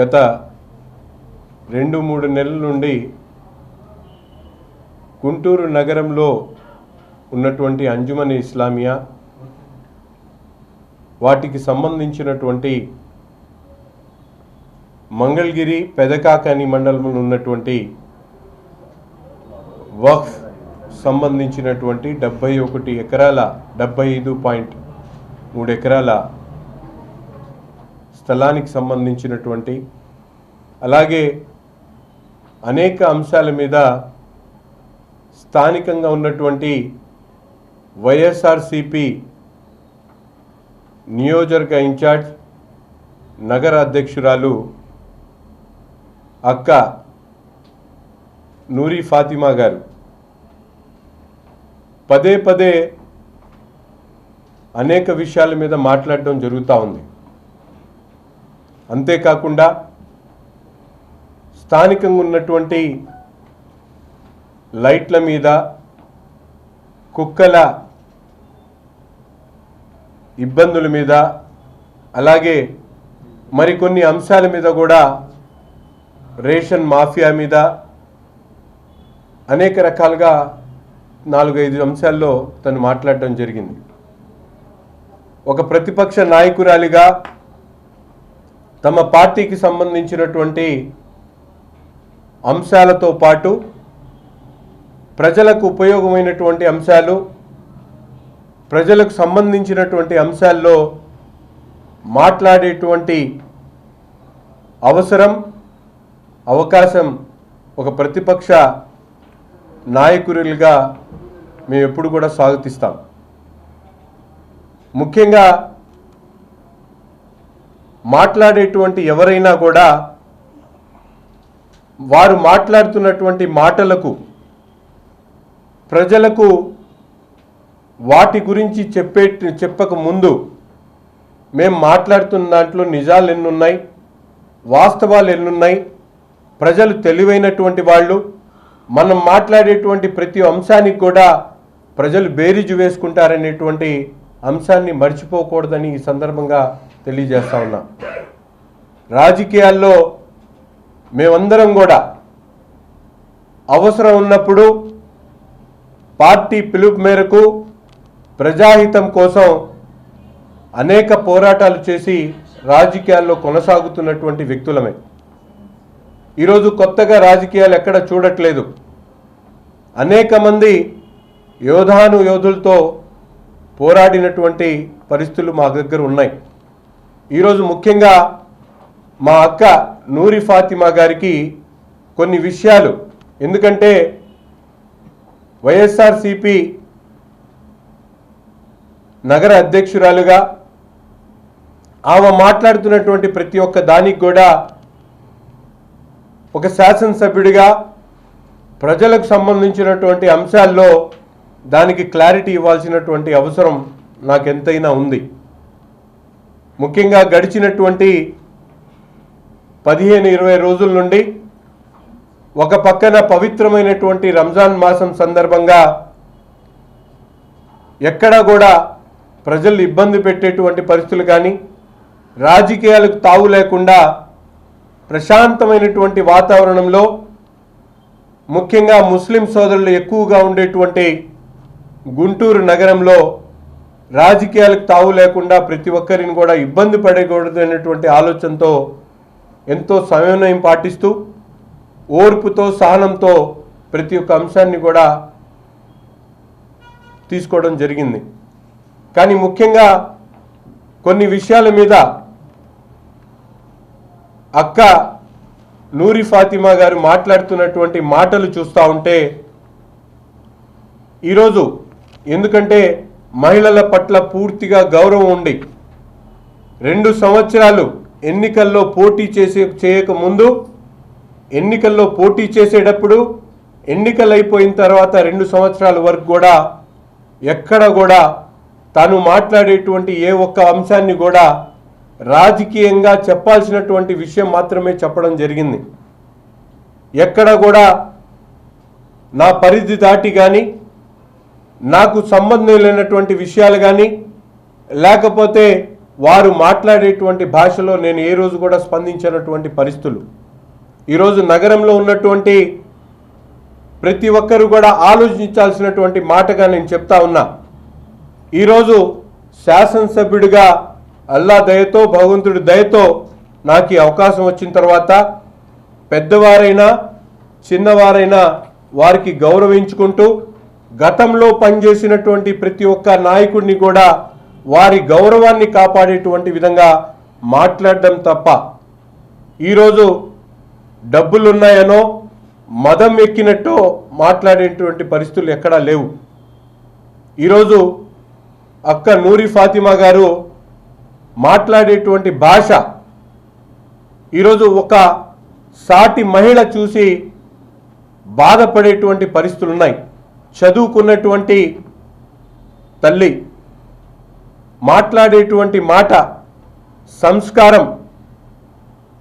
గత 2-3 నెలల నుండి గుంటూరు నగరంలో ఉన్నటువంటి అంజుమన్ ఇస్లామియా వాటికి సంబంధించినటువంటి మంగళగిరి పెదకాకాని మండలంలో ఉన్నటువంటి వక్ఫ్ సంబంధించినటువంటి 71 ఎకరాల 75.3 ఎకరాల స్థలానికి సంబంధించినటువంటి అలాగే అనేక అంశాల మీద స్థానికంగా ఉన్నటువంటి వైఎస్ఆర్సిపి నియోజకవర్గ ఇన్ఛార్జ్ నగర అధ్యక్షురాలు అక్క నూరి ఫాతిమా గారు పదే పదే అనేక విషయాల మీద మాట్లాడడం జరుగుతూ ఉంది. అంతేకాకుండా స్థానికంగా ఉన్నటువంటి లైట్ల మీద కుక్కల ఇబ్బందుల మీద అలాగే మరికొన్ని అంశాల మీద కూడా రేషన్ మాఫియా మీద అనేక రకాలుగా 4-5 అంశాల్లో తను మాట్లాడడం జరిగింది. ఒక ప్రతిపక్ష నాయకురాలిగా తమ పార్టీకి సంబంధించినటువంటి అంశాలతో పాటు ప్రజలకు ఉపయోగమైనటువంటి అంశాలు ప్రజలకు సంబంధించినటువంటి అంశాల్లో మాట్లాడేటువంటి అవకాశం ఒక ప్రతిపక్ష నాయకులుగా మేము ఎప్పుడు కూడా స్వాగతిస్తాం. ముఖ్యంగా మాట్లాడేటువంటి ఎవరైనా కూడా వారు మాట్లాడుతున్నటువంటి మాటలకు ప్రజలకు వాటి గురించి చెప్పక ముందు మేము మాట్లాడుతున్న దాంట్లో నిజాలు ఎన్నున్నాయి, వాస్తవాలు ఎన్నున్నాయి, ప్రజలు తెలివైనటువంటి వాళ్ళు, మనం మాట్లాడేటువంటి ప్రతి అంశానికి కూడా ప్రజలు బేరీజు వేసుకుంటారనేటువంటి అంశాన్ని మర్చిపోకూడదని ఈ సందర్భంగా తెలియజేస్తా ఉన్నా. రాజకీయాల్లో మేమందరం కూడా అవసరం ఉన్నప్పుడు పార్టీ పిలుపు మేరకు ప్రజాహితం కోసం అనేక పోరాటాలు చేసి రాజకీయాల్లో కొనసాగుతున్నటువంటి వ్యక్తులమే. ఈరోజు కొత్తగా రాజకీయాలు ఎక్కడ చూడట్లేదు. అనేక మంది యోధులతో పోరాడినటువంటి పరిస్థితులు మా దగ్గర ఉన్నాయి. ఈరోజు ముఖ్యంగా మా అక్క నూరి ఫాతిమా గారికి కొన్ని విషయాలు, ఎందుకంటే వైఎస్ఆర్సిపి నగర అధ్యక్షురాలుగా ఆమె మాట్లాడుతున్నటువంటి ప్రతి ఒక్క దానికి కూడా ఒక శాసనసభ్యుడిగా ప్రజలకు సంబంధించినటువంటి అంశాల్లో దానికి క్లారిటీ ఇవ్వాల్సినటువంటి అవసరం నాకెంతైనా ఉంది. ముఖ్యంగా గడిచినటువంటి 15-20 రోజుల నుండి ఒక పక్కన పవిత్రమైనటువంటి రంజాన్ మాసం సందర్భంగా ఎక్కడా కూడా ప్రజలు ఇబ్బంది పెట్టేటువంటి పరిస్థితులు కానీ రాజకీయాలకు తావు లేకుండా ప్రశాంతమైనటువంటి వాతావరణంలో ముఖ్యంగా ముస్లిం సోదరులు ఎక్కువగా ఉండేటువంటి గుంటూరు నగరంలో రాజకీయాలకు తావు లేకుండా ప్రతి ఒక్కరిని కూడా ఇబ్బంది పడకూడదు అనేటువంటి ఆలోచనతో ఎంతో సమన్వయం పాటిస్తూ ఓర్పుతో సహనంతో ప్రతి ఒక్క అంశాన్ని కూడా తీసుకోవడం జరిగింది. కానీ ముఖ్యంగా కొన్ని విషయాల మీద అక్క నూరి ఫాతిమా గారు మాట్లాడుతున్నటువంటి మాటలు చూస్తూ ఉంటే ఈరోజు ఎందుకంటే మహిళల పట్ల పూర్తిగా గౌరవం ఉండి 2 సంవత్సరాలు ఎన్నికల్లో పోటీ చేయకముందు ఎన్నికల్లో పోటీ చేసేటప్పుడు ఎన్నికలు అయిపోయిన తర్వాత 2 సంవత్సరాల వరకు కూడా ఎక్కడ కూడా తాను మాట్లాడేటువంటి ఏ ఒక్క అంశాన్ని కూడా రాజకీయంగా చెప్పాల్సినటువంటి విషయం మాత్రమే చెప్పడం జరిగింది. ఎక్కడ కూడా నా పరిధి దాటి కానీ నాకు సంబంధం లేనటువంటి విషయాలు కానీ లేకపోతే వారు మాట్లాడేటువంటి భాషలో నేను ఏ రోజు కూడా స్పందించినటువంటి పరిస్థితులు. ఈరోజు నగరంలో ఉన్నటువంటి ప్రతి ఒక్కరూ కూడా ఆలోచించాల్సినటువంటి మాటగా నేను చెప్తా ఉన్నా. ఈరోజు శాసనసభ్యుడిగా అల్లా దయతో, భగవంతుడి దయతో నాకు ఈ అవకాశం వచ్చిన తర్వాత పెద్దవారైనా చిన్నవారైనా వారికి గౌరవించుకుంటూ గతంలో పనిచేసినటువంటి ప్రతి ఒక్క నాయకుడిని కూడా వారి గౌరవాన్ని కాపాడేటువంటి విధంగా మాట్లాడడం తప్ప ఈరోజు డబ్బులున్నాయనో మదం ఎక్కినట్టు మాట్లాడేటువంటి పరిస్థితులు ఎక్కడా లేవు. ఈరోజు అక్క నూరి ఫాతిమా గారు మాట్లాడేటువంటి భాష ఈరోజు ఒక సాటి మహిళ చూసి బాధపడేటువంటి పరిస్థితులు ఉన్నాయి. చదువుకున్నటువంటి తల్లి మాట్లాడేటువంటి మాట సంస్కారం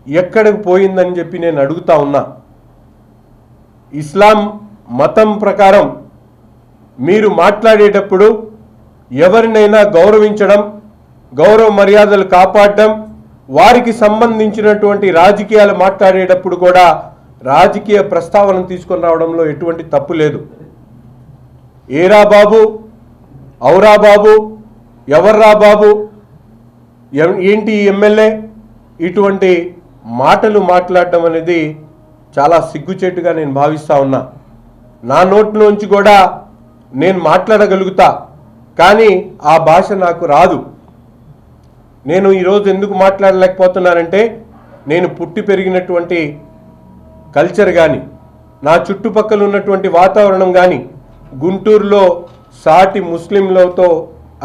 ఎక్కడికి పోయిందని చెప్పి నేను అడుగుతా ఉన్నా. ఇస్లాం మతం ప్రకారం మీరు మాట్లాడేటప్పుడు ఎవరినైనా గౌరవించడం, గౌరవ మర్యాదలు కాపాడడం, వారికి సంబంధించినటువంటి రాజకీయాలు మాట్లాడేటప్పుడు కూడా రాజకీయ ప్రస్తావన తీసుకొని రావడంలో ఎటువంటి తప్పు లేదు. ఏరా బాబు, ఔరా బాబు, ఎవర్రా బాబు, ఏంటి ఎమ్మెల్యే, ఇటువంటి మాటలు మాట్లాడడం అనేది చాలా సిగ్గుచేటుగా నేను భావిస్తూ ఉన్నా. నా నోట్లోంచి కూడా నేను మాట్లాడగలుగుతా, కానీ ఆ భాష నాకు రాదు. నేను ఈరోజు ఎందుకు మాట్లాడలేకపోతున్నానంటే నేను పుట్టి పెరిగినటువంటి కల్చర్ కానీ, నా చుట్టుపక్కల ఉన్నటువంటి వాతావరణం కానీ, గుంటూరులో సాటి ముస్లింలతో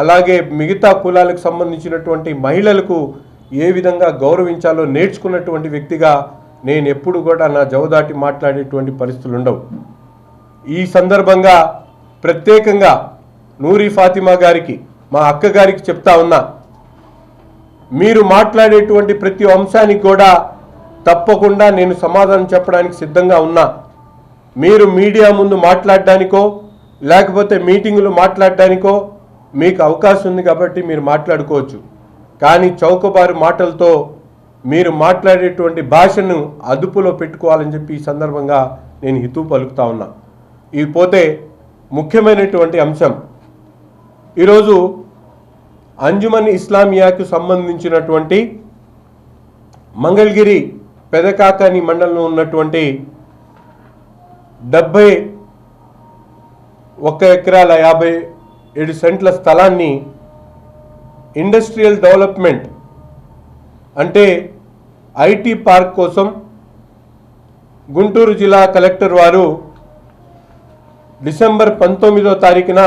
అలాగే మిగతా కులాలకు సంబంధించినటువంటి మహిళలకు ఏ విధంగా గౌరవించాలో నేర్చుకున్నటువంటి వ్యక్తిగా నేను ఎప్పుడు కూడా నా జవదాటి మాట్లాడేటువంటి పరిస్థితులు ఉండవు. ఈ సందర్భంగా ప్రత్యేకంగా నూరి ఫాతిమా గారికి, మా అక్క గారికి చెప్తా ఉన్నా, మీరు మాట్లాడేటువంటి ప్రతి అంశానికి కూడా తప్పకుండా నేను సమాధానం చెప్పడానికి సిద్ధంగా ఉన్నా. మీరు మీడియా ముందు మాట్లాడడానికో లేకపోతే మీటింగులు మాట్లాడడానికో మీకు అవకాశం ఉంది కాబట్టి మీరు మాట్లాడుకోవచ్చు. కానీ చౌకబారు మాటలతో మీరు మాట్లాడేటువంటి భాషను అదుపులో పెట్టుకోవాలని చెప్పి ఈ సందర్భంగా నేను హితవు పలుకుతా ఉన్నా. ఇది పోతే ముఖ్యమైనటువంటి అంశం, ఈరోజు అంజుమన్ ఇస్లామియాకు సంబంధించినటువంటి మంగళగిరి పెదకాకాని మండలంలో ఉన్నటువంటి 71 ఎకరాల 57 సెంట్ల స్థలాన్ని ఇండస్ట్రియల్ డెవలప్మెంట్ అంటే ఐటీ పార్క్ కోసం గుంటూరు జిల్లా కలెక్టర్ వారు డిసెంబర్ 19వ తారీఖున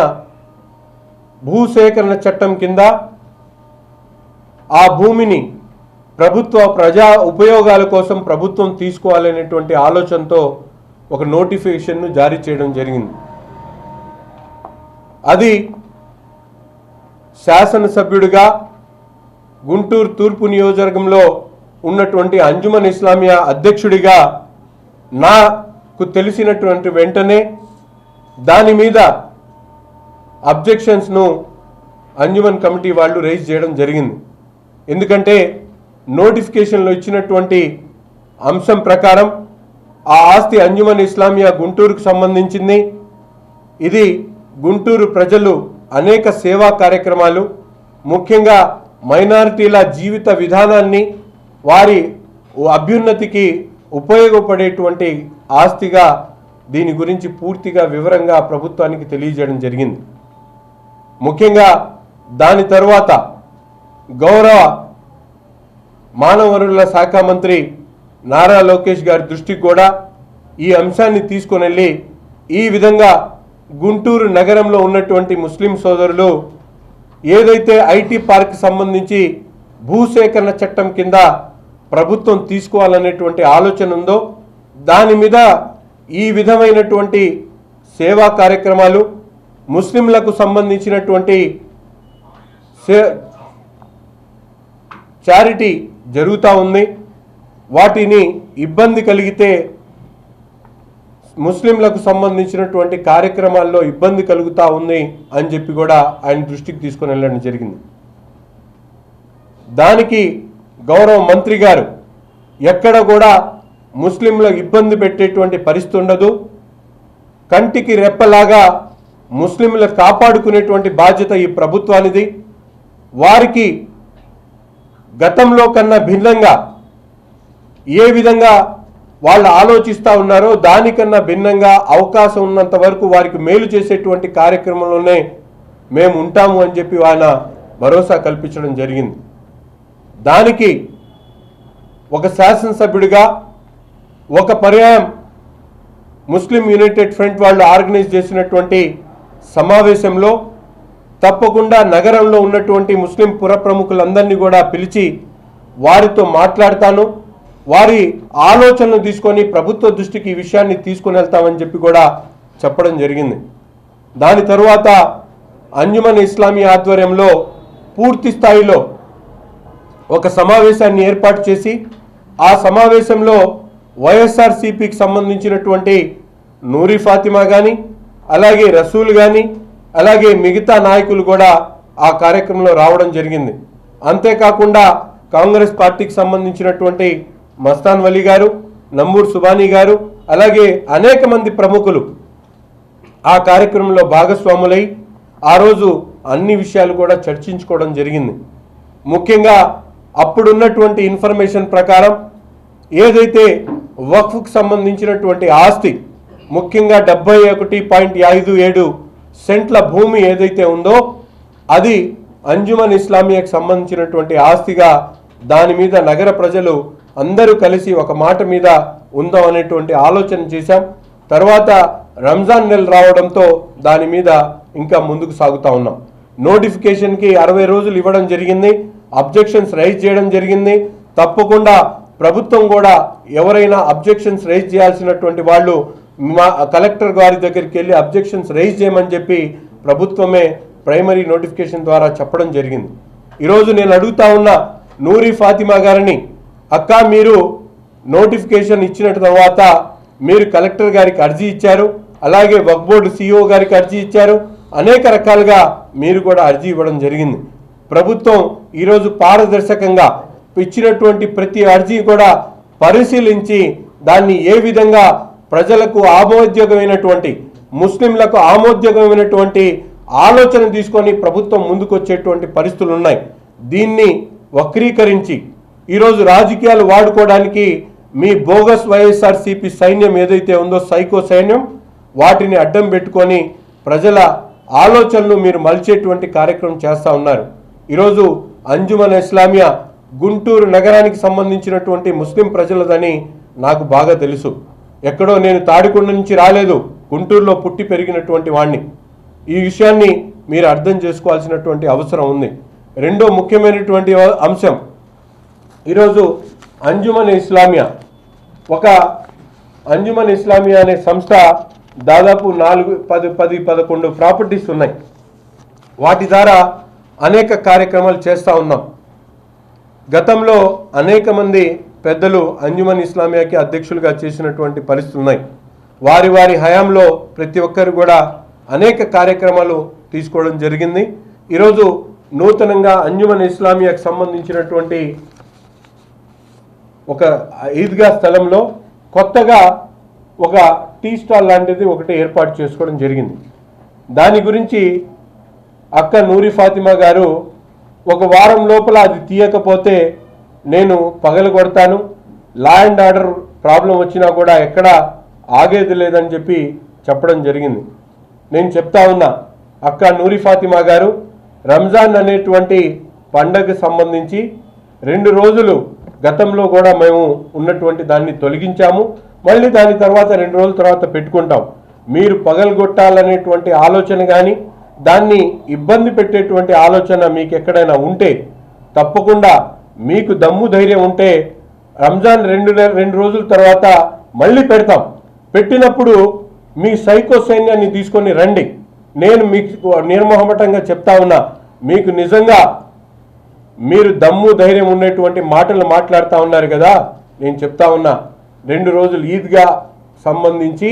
భూసేకరణ చట్టం కింద ఆ భూమిని ప్రభుత్వ ప్రజా ఉపయోగాల కోసం ప్రభుత్వం తీసుకోవాలనేటువంటి ఆలోచనతో ఒక నోటిఫికేషన్ను జారీ చేయడం జరిగింది. అది శాసనసభ్యుడిగా గుంటూరు తూర్పు నియోజకవర్గంలో ఉన్నటువంటి అంజుమన్ ఇస్లామియా అధ్యక్షుడిగా నాకు తెలిసినటువంటి వెంటనే దాని మీద అబ్జెక్షన్స్ను అంజుమన్ కమిటీ వాళ్ళు రైజ్ చేయడం జరిగింది. ఎందుకంటే నోటిఫికేషన్లో ఇచ్చినటువంటి అంశం ప్రకారం ఆ ఆస్తి అంజుమన్ ఇస్లామియా గుంటూరుకు సంబంధించింది. ఇది గుంటూరు ప్రజలు అనేక సేవా కార్యక్రమాలు, ముఖ్యంగా మైనారిటీల జీవిత విధానాన్ని వారి అభ్యున్నతికి ఉపయోగపడేటువంటి ఆస్తిగా దీని గురించి పూర్తిగా వివరంగా ప్రభుత్వానికి తెలియజేయడం జరిగింది. ముఖ్యంగా దాని తర్వాత గౌరవ మానవ వనరుల శాఖ మంత్రి నారా లోకేష్ గారి దృష్టికి కూడా ఈ అంశాన్ని తీసుకొని వెళ్ళి ఈ విధంగా గుంటూరు నగరంలో ఉన్నటువంటి ముస్లిం సోదరులు ఏదైతే ఐటీ పార్క్ సంబంధించి భూసేకరణ చట్టం కింద ప్రభుత్వం తీసుకోవాలనేటువంటి ఆలోచన ఉందో దాని మీద ఈ విధమైనటువంటి సేవా కార్యక్రమాలు ముస్లింలకు సంబంధించినటువంటి చారిటీ జరుగుతూ ఉంది. వాటిని ఇబ్బంది కలిగితే ముస్లింలకు సంబంధించినటువంటి కార్యక్రమాల్లో ఇబ్బంది కలుగుతూ ఉంది అని చెప్పి కూడా ఆయన దృష్టికి తీసుకొని వెళ్ళడం జరిగింది. దానికి గౌరవ మంత్రి గారు ఎక్కడ కూడా ముస్లింలకు ఇబ్బంది పెట్టేటువంటి పరిస్థితి ఉండదు, కంటికి రెప్పలాగా ముస్లింలను కాపాడుకునేటువంటి బాధ్యత ఈ ప్రభుత్వానిది. వారికి గతంలో కన్నా భిన్నంగా ఏ విధంగా వాళ్ళు ఆలోచిస్తూ ఉన్నారో దానికన్నా భిన్నంగా అవకాశం ఉన్నంత వరకు వారికి మేలు చేసేటువంటి కార్యక్రమంలోనే మేము ఉంటాము అని చెప్పి ఆయన భరోసా కల్పించడం జరిగింది. దానికి ఒక శాసనసభ్యుడిగా ఒక పర్యాయం ముస్లిం యునైటెడ్ ఫ్రంట్ వాళ్ళు ఆర్గనైజ్ చేసినటువంటి సమావేశంలో తప్పకుండా నగరంలో ఉన్నటువంటి ముస్లిం పుర ప్రముఖులందరినీ కూడా పిలిచి వారితో మాట్లాడతాను, వారి ఆలోచనలు తీసుకొని ప్రభుత్వ దృష్టికి ఈ విషయాన్ని తీసుకుని వెళ్తామని చెప్పి కూడా చెప్పడం జరిగింది. దాని తరువాత అంజుమన్ ఇస్లామీ ఆధ్వర్యంలో పూర్తి స్థాయిలో ఒక సమావేశాన్ని ఏర్పాటు చేసి ఆ సమావేశంలో వైఎస్ఆర్సీపీకి సంబంధించినటువంటి నూరి ఫాతిమా కానీ అలాగే రసూల్ కానీ అలాగే మిగతా నాయకులు కూడా ఆ కార్యక్రమంలో రావడం జరిగింది. అంతేకాకుండా కాంగ్రెస్ పార్టీకి సంబంధించినటువంటి మస్తాన్ వలీ గారు, నంబూర్ సుబానీ గారు అలాగే అనేక మంది ప్రముఖులు ఆ కార్యక్రమంలో భాగస్వాములై ఆ రోజు అన్ని విషయాలు కూడా చర్చించుకోవడం జరిగింది. ముఖ్యంగా అప్పుడున్నటువంటి ఇన్ఫర్మేషన్ ప్రకారం ఏదైతే వక్ఫ్కు సంబంధించినటువంటి ఆస్తి ముఖ్యంగా 71.57 సెంట్ల భూమి ఏదైతే ఉందో అది అంజుమన్ ఇస్లామియాకి సంబంధించినటువంటి ఆస్తిగా దాని మీద నగర ప్రజలు అందరూ కలిసి ఒక మాట మీద ఉందాం అనేటువంటి ఆలోచన చేశాం. తర్వాత రంజాన్ నెల రావడంతో దాని మీద ఇంకా ముందుకు సాగుతూ ఉన్నాం. నోటిఫికేషన్కి 60 రోజులు ఇవ్వడం జరిగింది, అబ్జెక్షన్స్ రైజ్ చేయడం జరిగింది. తప్పకుండా ప్రభుత్వం కూడా ఎవరైనా అబ్జెక్షన్స్ రైజ్ చేయాల్సినటువంటి వాళ్ళు మా కలెక్టర్ గారి దగ్గరికి వెళ్ళి అబ్జెక్షన్స్ రైజ్ చేయమని చెప్పి ప్రభుత్వమే ప్రైమరీ నోటిఫికేషన్ ద్వారా చెప్పడం జరిగింది. ఈరోజు నేను అడుగుతా ఉన్న నూరి ఫాతిమా గారిని, అక్క మీరు నోటిఫికేషన్ ఇచ్చిన తర్వాత మీరు కలెక్టర్ గారికి అర్జీ ఇచ్చారు, అలాగే వక్ఫ్ బోర్డు సిఇఓ గారికి అర్జీ ఇచ్చారు, అనేక రకాలుగా మీరు కూడా అర్జీ ఇవ్వడం జరిగింది. ప్రభుత్వం ఈరోజు పారదర్శకంగా ఇచ్చినటువంటి ప్రతి అర్జీ కూడా పరిశీలించి దాన్ని ఏ విధంగా ప్రజలకు ఆమోదయోగమైనటువంటి ముస్లింలకు ఆమోదయోగమైనటువంటి ఆలోచన తీసుకొని ప్రభుత్వం ముందుకొచ్చేటువంటి పరిస్థితులు ఉన్నాయి. దీన్ని వక్రీకరించి ఈరోజు రాజకీయాలు వాడుకోవడానికి మీ బోగస్ వైఎస్ఆర్సీపీ సైన్యం ఏదైతే ఉందో సైకో సైన్యం వాటిని అడ్డం పెట్టుకొని ప్రజల ఆలోచనలు మీరు మలిచేటువంటి కార్యక్రమం చేస్తూ ఉన్నారు. ఈరోజు అంజుమన్ ఇస్లామియా గుంటూరు నగరానికి సంబంధించినటువంటి ముస్లిం ప్రజలదని నాకు బాగా తెలుసు. ఎక్కడో నేను తాడికొండ నుంచి రాలేదు, గుంటూరులో పుట్టి పెరిగినటువంటి వాడిని. ఈ విషయాన్ని మీరు అర్థం చేసుకోవాల్సినటువంటి అవసరం ఉంది. రెండో ముఖ్యమైనటువంటి అంశం, ఈరోజు అంజుమన్ ఇస్లామియా అంజుమన్ ఇస్లామియా అనే సంస్థ దాదాపు 10-11 ప్రాపర్టీస్ ఉన్నాయి. వాటి ద్వారా అనేక కార్యక్రమాలు చేస్తూ ఉన్నాం. గతంలో అనేక మంది పెద్దలు అంజుమన్ ఇస్లామియాకి అధ్యక్షులుగా చేసినటువంటి పరిస్థితులు ఉన్నాయి. వారి వారి హయాంలో ప్రతి ఒక్కరు కూడా అనేక కార్యక్రమాలు తీసుకోవడం జరిగింది. ఈరోజు నూతనంగా అంజుమన్ ఇస్లామియాకి సంబంధించినటువంటి ఒక ఈద్గా స్థలంలో కొత్తగా ఒక టీ స్టాల్ లాంటిది ఒకటి ఏర్పాటు చేసుకోవడం జరిగింది. దాని గురించి అక్క నూరి ఫాతిమా గారు ఒక వారం లోపల అది తీయకపోతే నేను పగలగొడతాను, లా అండ్ ఆర్డర్ ప్రాబ్లం వచ్చినా కూడా ఎక్కడ ఆగేది లేదని చెప్పి చెప్పడం జరిగింది. నేను చెప్తా ఉన్నా, అక్క నూరి ఫాతిమా గారు రంజాన్ అనేటువంటి పండగకు సంబంధించి 2 రోజులు గతంలో కూడా మేము ఉన్నటువంటి దాన్ని తొలగించాము, మళ్ళీ దాని తర్వాత 2 రోజుల తర్వాత పెట్టుకుంటాం. మీరు పగలగొట్టాలనేటువంటి ఆలోచన కానీ దాన్ని ఇబ్బంది పెట్టేటువంటి ఆలోచన మీకు ఎక్కడైనా ఉంటే తప్పకుండా మీకు దమ్ము ధైర్యం ఉంటే రంజాన్ 2 రోజుల తర్వాత మళ్ళీ పెడతాం. పెట్టినప్పుడు మీ సైకో సైన్యాన్ని తీసుకొని రండి. నేను మీకు నిర్మోహమటంగా చెప్తా ఉన్నా, మీకు నిజంగా మీరు దమ్ము ధైర్యం ఉండేటువంటి మాటలు మాట్లాడుతూ ఉన్నారు కదా, నేను చెప్తా ఉన్నా 2 రోజులు ఈద్గా సంబంధించి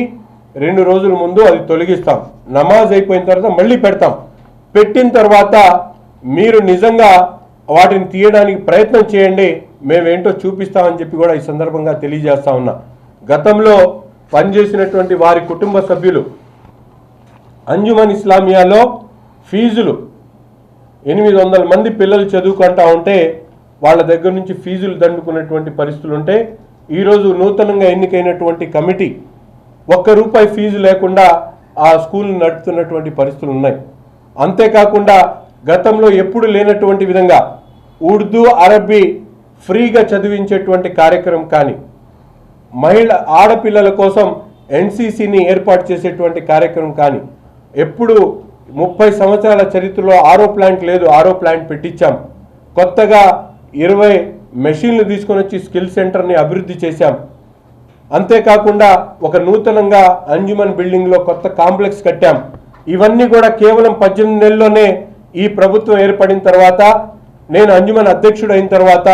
2 రోజుల ముందు అది తొలగిస్తాం. నమాజ్ అయిపోయిన తర్వాత మళ్ళీ పెడతాం. పెట్టిన తర్వాత మీరు నిజంగా వాటిని తీయడానికి ప్రయత్నం చేయండి, మేమేంటో చూపిస్తామని చెప్పి కూడా ఈ సందర్భంగా తెలియజేస్తా ఉన్నా. గతంలో పనిచేసినటువంటి వారి కుటుంబ సభ్యులు అంజుమన్ ఇస్లామియాలో ఫీజులు 800 మంది పిల్లలు చదువుకుంటా ఉంటే వాళ్ళ దగ్గర నుంచి ఫీజులు దండుకున్నటువంటి పరిస్థితులు ఉంటే ఈరోజు నూతనంగా ఎన్నికైనటువంటి కమిటీ ₹1 ఫీజు లేకుండా ఆ స్కూల్ నడుపుతున్నటువంటి పరిస్థితులు ఉన్నాయి. అంతేకాకుండా గతంలో ఎప్పుడు లేనటువంటి విధంగా ఉర్దూ అరబీ ఫ్రీగా చదివించేటువంటి కార్యక్రమం కానీ, ఆడపిల్లల కోసం ఎన్సీసీని ఏర్పాటు చేసేటువంటి కార్యక్రమం కానీ, ఎప్పుడు 30 సంవత్సరాల చరిత్రలో ఆరో ప్లాంట్ లేదు, ఆరో ప్లాంట్ పెట్టించాం. కొత్తగా 20 మెషిన్లు తీసుకొని వచ్చి స్కిల్ సెంటర్ని అభివృద్ధి చేశాం. అంతేకాకుండా ఒక నూతనంగా అంజుమన్ బిల్డింగ్లో కొత్త కాంప్లెక్స్ కట్టాం. ఇవన్నీ కూడా కేవలం 18 నెలల్లోనే ఈ ప్రభుత్వం ఏర్పడిన తర్వాత, నేను అంజుమన్ అధ్యక్షుడు అయిన తర్వాత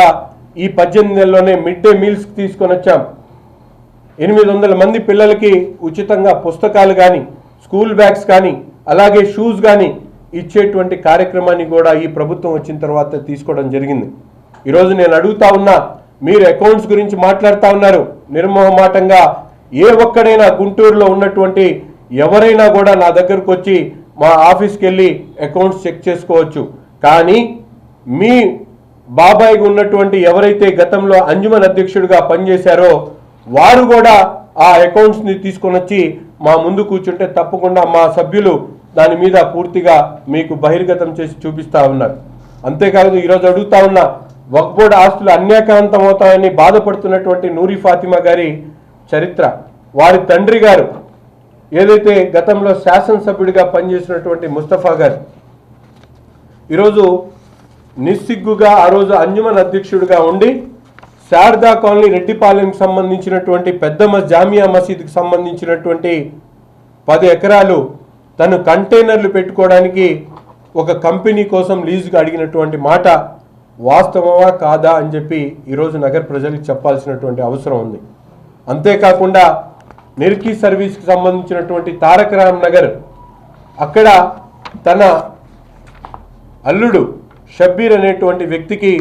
ఈ 18 నెలల్లోనే మిడ్ డే మీల్స్ తీసుకొని వచ్చాం. 800 మంది పిల్లలకి ఉచితంగా పుస్తకాలు కానీ, స్కూల్ బ్యాగ్స్ కానీ, అలాగే షూస్ కానీ ఇచ్చేటువంటి కార్యక్రమాన్ని కూడా ఈ ప్రభుత్వం వచ్చిన తర్వాత తీసుకోవడం జరిగింది. ఈరోజు నేను అడుగుతా ఉన్నా, మీరు అకౌంట్స్ గురించి మాట్లాడుతూ ఉన్నారు నిర్మోహమాటంగా. ఏ ఒక్కడైనా గుంటూరులో ఉన్నటువంటి ఎవరైనా కూడా నా దగ్గరకు వచ్చి మా ఆఫీస్కి వెళ్ళి అకౌంట్స్ చెక్ చేసుకోవచ్చు. కానీ మీ బాబాయ్ ఉన్నటువంటి ఎవరైతే గతంలో అంజుమన్ అధ్యక్షుడిగా పనిచేశారో వారు కూడా ఆ అకౌంట్స్ని తీసుకొని వచ్చి మా ముందు కూర్చుంటే తప్పకుండా మా సభ్యులు దాని మీద పూర్తిగా మీకు బహిర్గతం చేసి చూపిస్తూ ఉన్నారు. అంతేకాదు ఈరోజు అడుగుతా ఉన్నా, వక్ఫ్ బోర్డు ఆస్తులు అన్యాక్రాంతం అవుతాయని బాధపడుతున్నటువంటి నూరి ఫాతిమా గారి చరిత్ర, వారి తండ్రి గారు ఏదైతే గతంలో శాసనసభ్యుడిగా పనిచేసినటువంటి ముస్తఫా గారు ఈరోజు నిస్సిగ్గుగా ఆ రోజు అంజుమన్ అధ్యక్షుడిగా ఉండి శారదా కాలనీ రెడ్డిపాలెంకి సంబంధించినటువంటి పెద్ద జామియా మసీద్కి సంబంధించినటువంటి 10 ఎకరాలు తను కంటైనర్లు పెట్టుకోవడానికి ఒక కంపెనీ కోసం లీజుగా అడిగినటువంటి మాట వాస్తవమా కాదా అని చెప్పి ఈరోజు నగర ప్రజలకు చెప్పాల్సినటువంటి అవసరం ఉంది. అంతేకాకుండా నిర్కీ సర్వీస్కి సంబంధించినటువంటి తారక రామ్ నగర్, అక్కడ తన అల్లుడు షబ్బీర్ అనేటువంటి వ్యక్తికి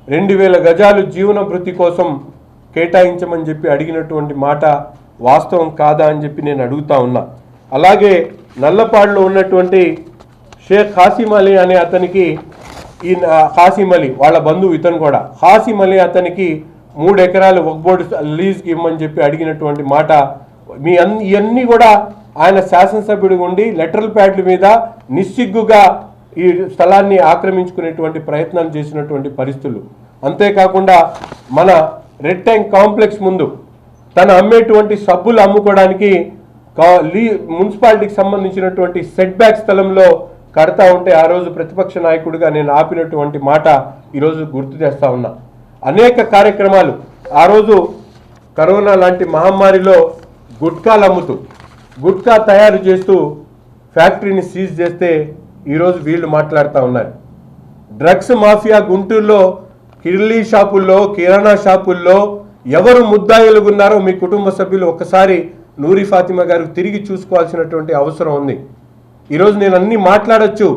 2000 గజాలు జీవన భృతి కోసం కేటాయించమని చెప్పి అడిగినటువంటి మాట వాస్తవం కాదా అని చెప్పి నేను అడుగుతా ఉన్నా. అలాగే నల్లపాడులో ఉన్నటువంటి షేక్ హాసిం అలీ అనే అతనికి, ఈ హాసిం అలీ వాళ్ళ బంధువు ఇతను కూడా, హాసిం అలీ అతనికి 3 ఎకరాలు వక్ఫ్ బోర్డు లీజ్కి ఇవ్వమని చెప్పి అడిగినటువంటి మాట, ఇవన్నీ కూడా ఆయన శాసనసభ్యుడిగా ఉండి లెటరల్ ప్యాడ్ల మీద నిస్సిగ్గుగా ఈ స్థలాన్ని ఆక్రమించుకునేటువంటి ప్రయత్నాలు చేసినటువంటి పరిస్థితులు. అంతేకాకుండా మన రెడ్ ట్యాంక్ కాంప్లెక్స్ ముందు తను అమ్మేటువంటి సబ్బులు అమ్ముకోవడానికి మున్సిపాలిటీకి సంబంధించినటువంటి సెట్ బ్యాక్ స్థలంలో కడతా ఉంటే ఆ రోజు ప్రతిపక్ష నాయకుడిగా నేను ఆపినటువంటి మాట ఈరోజు గుర్తు చేస్తా ఉన్నా. అనేక కార్యక్రమాలు ఆ రోజు కరోనా లాంటి మహమ్మారిలో గుట్కాలు అమ్ముతూ గుట్కా తయారు చేస్తూ ఫ్యాక్టరీని సీజ్ చేస్తే ఈరోజు వీళ్ళు మాట్లాడుతూ ఉన్నారు. డ్రగ్స్ మాఫియా గుంటూరులో కిర్లీ షాపుల్లో, కిరాణా షాపుల్లో ఎవరు ముద్దాయిలుగా ఉన్నారో మీ కుటుంబ సభ్యులు ఒక్కసారి నూరి ఫాతిమా గారు తిరిగి చూసుకోవాల్సినటువంటి అవసరం ఉంది. ఈరోజు నేను అన్ని మాట్లాడచ్చు,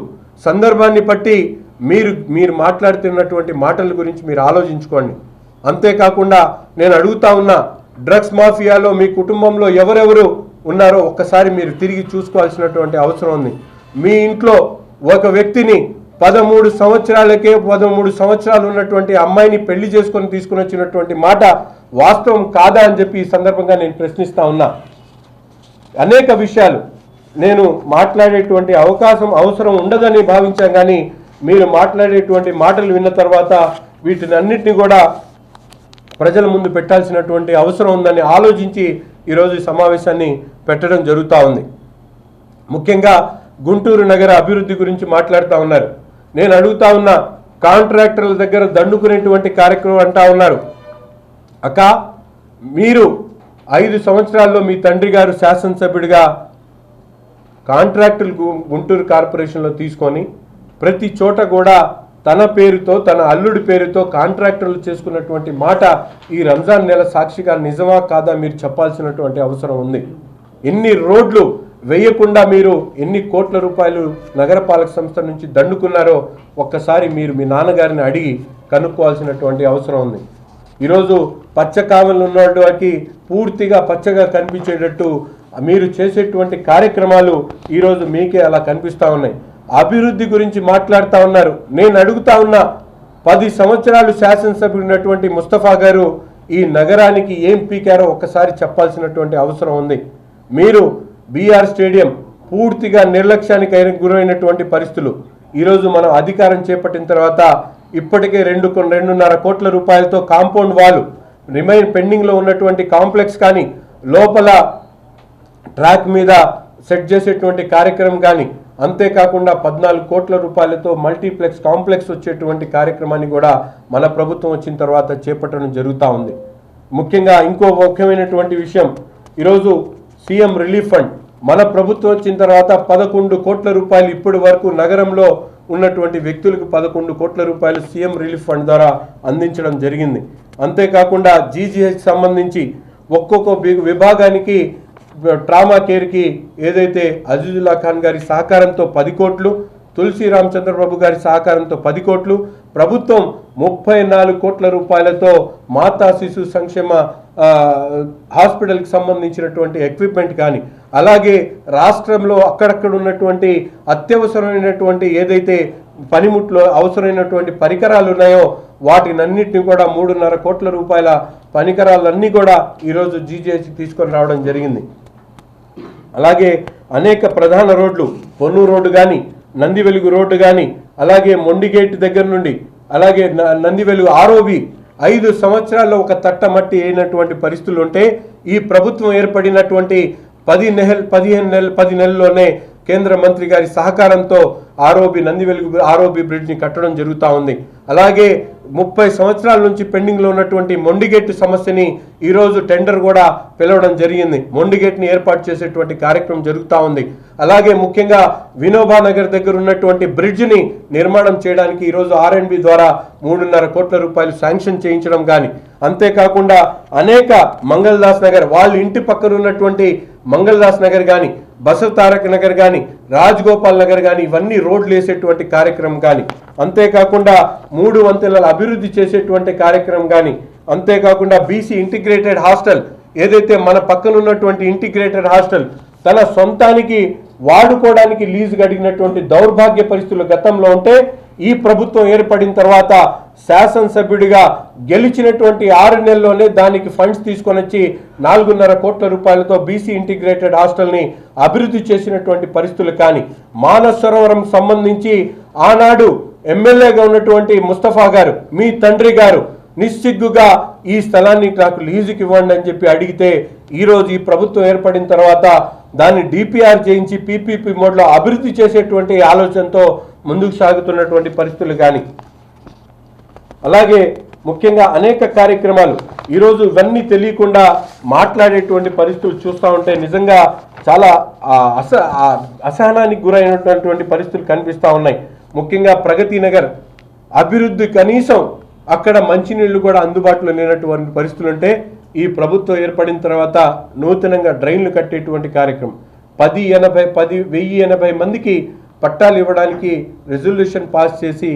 సందర్భాన్ని బట్టి మీరు మాట్లాడుతున్నటువంటి మాటల గురించి మీరు ఆలోచించుకోండి. అంతేకాకుండా నేను అడుగుతా ఉన్నా, డ్రగ్స్ మాఫియాలో మీ కుటుంబంలో ఎవరెవరు ఉన్నారో ఒక్కసారి మీరు తిరిగి చూసుకోవాల్సినటువంటి అవసరం ఉంది. మీ ఇంట్లో ఒక వ్యక్తిని 13 సంవత్సరాలు ఉన్నటువంటి అమ్మాయిని పెళ్లి చేసుకొని తీసుకుని వచ్చినటువంటి మాట వాస్తవం కాదా అని చెప్పి ఈ సందర్భంగా నేను ప్రశ్నిస్తా ఉన్నా. అనేక విషయాలు నేను మాట్లాడేటువంటి అవసరం ఉండదని భావించాం, కానీ మీరు మాట్లాడేటువంటి మాటలు విన్న తర్వాత వీటిని అన్నిటిని కూడా ప్రజల ముందు పెట్టాల్సినటువంటి అవసరం ఉందని ఆలోచించి ఈరోజు ఈ సమావేశాన్ని పెట్టడం జరుగుతూ ఉంది. ముఖ్యంగా గుంటూరు నగర అభివృద్ధి గురించి మాట్లాడుతూ ఉన్నారు. నేను అడుగుతా ఉన్నా, కాంట్రాక్టర్ల దగ్గర దండుకునేటువంటి కార్యక్రమం అంటా ఉన్నారు. అక్క, మీరు 5 సంవత్సరాల్లో మీ తండ్రి గారు శాసనసభ్యుడిగా కాంట్రాక్టులు గుంటూరు కార్పొరేషన్లో తీసుకొని ప్రతి చోట కూడా తన పేరుతో, తన అల్లుడి పేరుతో కాంట్రాక్టర్లు చేసుకున్నటువంటి మాట ఈ రంజాన్ నెల సాక్షిగా నిజమా కాదా మీరు చెప్పాల్సినటువంటి అవసరం ఉంది. ఎన్ని రోడ్లు వేయకుండా మీరు ఎన్ని కోట్ల రూపాయలు నగరపాలక సంస్థ నుంచి దండుకున్నారో ఒక్కసారి మీరు మీ నాన్నగారిని అడిగి కనుక్కోవాల్సినటువంటి అవసరం ఉంది. ఈరోజు పచ్చ కావలు ఉన్నటువంటి పూర్తిగా పచ్చగా కనిపించేటట్టు మీరు చేసేటువంటి కార్యక్రమాలు ఈరోజు మీకే అలా కనిపిస్తూ ఉన్నాయి. అభివృద్ధి గురించి మాట్లాడుతూ ఉన్నారు. నేను అడుగుతా ఉన్నా, 10 సంవత్సరాలు శాసనసభ్యుడు ఉన్నటువంటి ముస్తఫా గారు ఈ నగరానికి ఏం పీకారో ఒక్కసారి చెప్పాల్సినటువంటి అవసరం ఉంది. మీరు బీఆర్ స్టేడియం పూర్తిగా నిర్లక్ష్యానికి గురైనటువంటి పరిస్థితులు. ఈరోజు మనం అధికారం చేపట్టిన తర్వాత ఇప్పటికే 2.5 కోట్ల రూపాయలతో కాంపౌండ్ వాల్, రిమైన్ పెండింగ్లో ఉన్నటువంటి కాంప్లెక్స్ కానీ, లోపల ట్రాక్ మీద సెట్ చేసేటువంటి కార్యక్రమం కానీ, అంతేకాకుండా 14 కోట్ల రూపాయలతో మల్టీప్లెక్స్ కాంప్లెక్స్ వచ్చేటువంటి కార్యక్రమాన్ని కూడా మన ప్రభుత్వం వచ్చిన తర్వాత చేపట్టడం జరుగుతూ ఉంది. ముఖ్యంగా ఇంకో ముఖ్యమైనటువంటి విషయం, ఈరోజు సీఎం రిలీఫ్ ఫండ్ మన ప్రభుత్వం వచ్చిన తర్వాత 11 కోట్ల రూపాయలు ఇప్పటి వరకు నగరంలో ఉన్నటువంటి వ్యక్తులకు 11 కోట్ల రూపాయలు సీఎం రిలీఫ్ ఫండ్ ద్వారా అందించడం జరిగింది. అంతేకాకుండా జీజీహెచ్ సంబంధించి ఒక్కొక్క విభాగానికి ట్రామా కేర్కి ఏదైతే అజీజుల్లా ఖాన్ గారి సహకారంతో 10 కోట్లు, తులసి రామచంద్రబాబు గారి సహకారంతో 10 కోట్లు, ప్రభుత్వం 34 కోట్ల రూపాయలతో మాతా శిశు సంక్షేమ హాస్పిటల్కి సంబంధించినటువంటి ఎక్విప్మెంట్ కానీ, అలాగే రాష్ట్రంలో అక్కడక్కడ ఉన్నటువంటి అత్యవసరమైనటువంటి ఏదైతే పనిముట్లో అవసరమైనటువంటి పరికరాలు ఉన్నాయో వాటినన్నింటినీ కూడా 3.5 కోట్ల రూపాయల పరికరాలన్నీ కూడా ఈరోజు జీజీహెచ్ తీసుకొని రావడం జరిగింది. అలాగే అనేక ప్రధాన రోడ్లు, పొన్నూరు రోడ్డు కానీ, నంది వెలుగు రోడ్డు కానీ, అలాగే మొండిగేట్ దగ్గర నుండి అలాగే నంది వెలుగు ఆర్ఓబి 5 సంవత్సరాల్లో ఒక తట్టమట్టి అయినటువంటి పరిస్థితులు ఉంటే ఈ ప్రభుత్వం ఏర్పడినటువంటి 10 నెలల్లోనే కేంద్ర మంత్రి గారి సహకారంతో నంది వెలుగు ఆర్ఓబి బ్రిడ్జ్ని కట్టడం జరుగుతూ ఉంది. అలాగే 30 సంవత్సరాల నుంచి పెండింగ్లో ఉన్నటువంటి మొండిగేట్ సమస్యని ఈరోజు టెండర్ కూడా పిలవడం జరిగింది. మొండిగేట్ని ఏర్పాటు చేసేటువంటి కార్యక్రమం జరుగుతూ ఉంది. అలాగే ముఖ్యంగా వినోబా నగర్ దగ్గర ఉన్నటువంటి బ్రిడ్జ్ని నిర్మాణం చేయడానికి ఈరోజు R&B ద్వారా 3.5 కోట్ల రూపాయలు శాంక్షన్ చేయించడం కానీ, అంతేకాకుండా అనేక మంగళదాస్ నగర్ వాళ్ళ ఇంటి పక్కన ఉన్నటువంటి మంగళదాస్ నగర్ కానీ, బసవ తారక నగర్ కానీ, రాజగోపాల్ నగర్ కానీ ఇవన్నీ రోడ్లు వేసేటువంటి కార్యక్రమం కానీ, అంతేకాకుండా 3 వంతెనల అభివృద్ధి చేసేటువంటి కార్యక్రమం కానీ, అంతేకాకుండా బీసీ ఇంటిగ్రేటెడ్ హాస్టల్ ఏదైతే మన పక్కన ఉన్నటువంటి ఇంటిగ్రేటెడ్ హాస్టల్ తన సొంతానికి వాడుకోవడానికి లీజుగా అడిగినటువంటి దౌర్భాగ్య పరిస్థితులు గతంలో ఉంటే ఈ ప్రభుత్వం ఏర్పడిన తర్వాత శాసనసభ్యుడిగా గెలిచినటువంటి 6 నెలల్లోనే దానికి ఫండ్స్ తీసుకొని వచ్చి 4.5 కోట్ల రూపాయలతో బీసీ ఇంటిగ్రేటెడ్ హాస్టల్ని అభివృద్ధి చేసినటువంటి పరిస్థితులు కానీ, మానస సరోవరం సంబంధించి ఆనాడు ఎమ్మెల్యేగా ఉన్నటువంటి ముస్తఫా గారు మీ తండ్రి గారు నిస్సిగ్గుగా ఈ స్థలాన్ని నాకు లీజుకి ఇవ్వండి అని చెప్పి అడిగితే ఈరోజు ఈ ప్రభుత్వం ఏర్పడిన తర్వాత దాన్ని డిపిఆర్ చేయించి పీపీపీ మోడ్లో అభివృద్ధి చేసేటువంటి ఆలోచనతో ముందుకు సాగుతున్నటువంటి పరిస్థితులు కానీ, అలాగే ముఖ్యంగా అనేక కార్యక్రమాలు ఈరోజు ఇవన్నీ తెలియకుండా మాట్లాడేటువంటి పరిస్థితులు చూస్తూ ఉంటే నిజంగా చాలా అసహనానికి గురైనటువంటి పరిస్థితులు కనిపిస్తూ ఉన్నాయి. ముఖ్యంగా ప్రగతి నగర్ అభివృద్ధి కనీసం అక్కడ మంచినీళ్లు కూడా అందుబాటులో లేనటువంటి పరిస్థితులు ఉంటే ఈ ప్రభుత్వం ఏర్పడిన తర్వాత నూతనంగా డ్రైన్లు కట్టేటువంటి కార్యక్రమం 1080 మందికి పట్టాలు ఇవ్వడానికి రెజల్యూషన్ పాస్ చేసి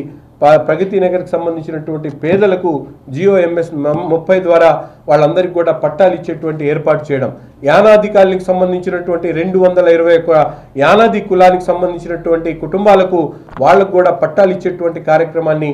ప్రగతి నగర్కి సంబంధించినటువంటి పేదలకు GOMS 30 ద్వారా వాళ్ళందరికీ కూడా పట్టాలు ఇచ్చేటువంటి ఏర్పాటు చేయడం, యానాధికారులకు సంబంధించినటువంటి 221 యానాది కులానికి సంబంధించినటువంటి కుటుంబాలకు వాళ్ళకు కూడా పట్టాలు ఇచ్చేటువంటి కార్యక్రమాన్ని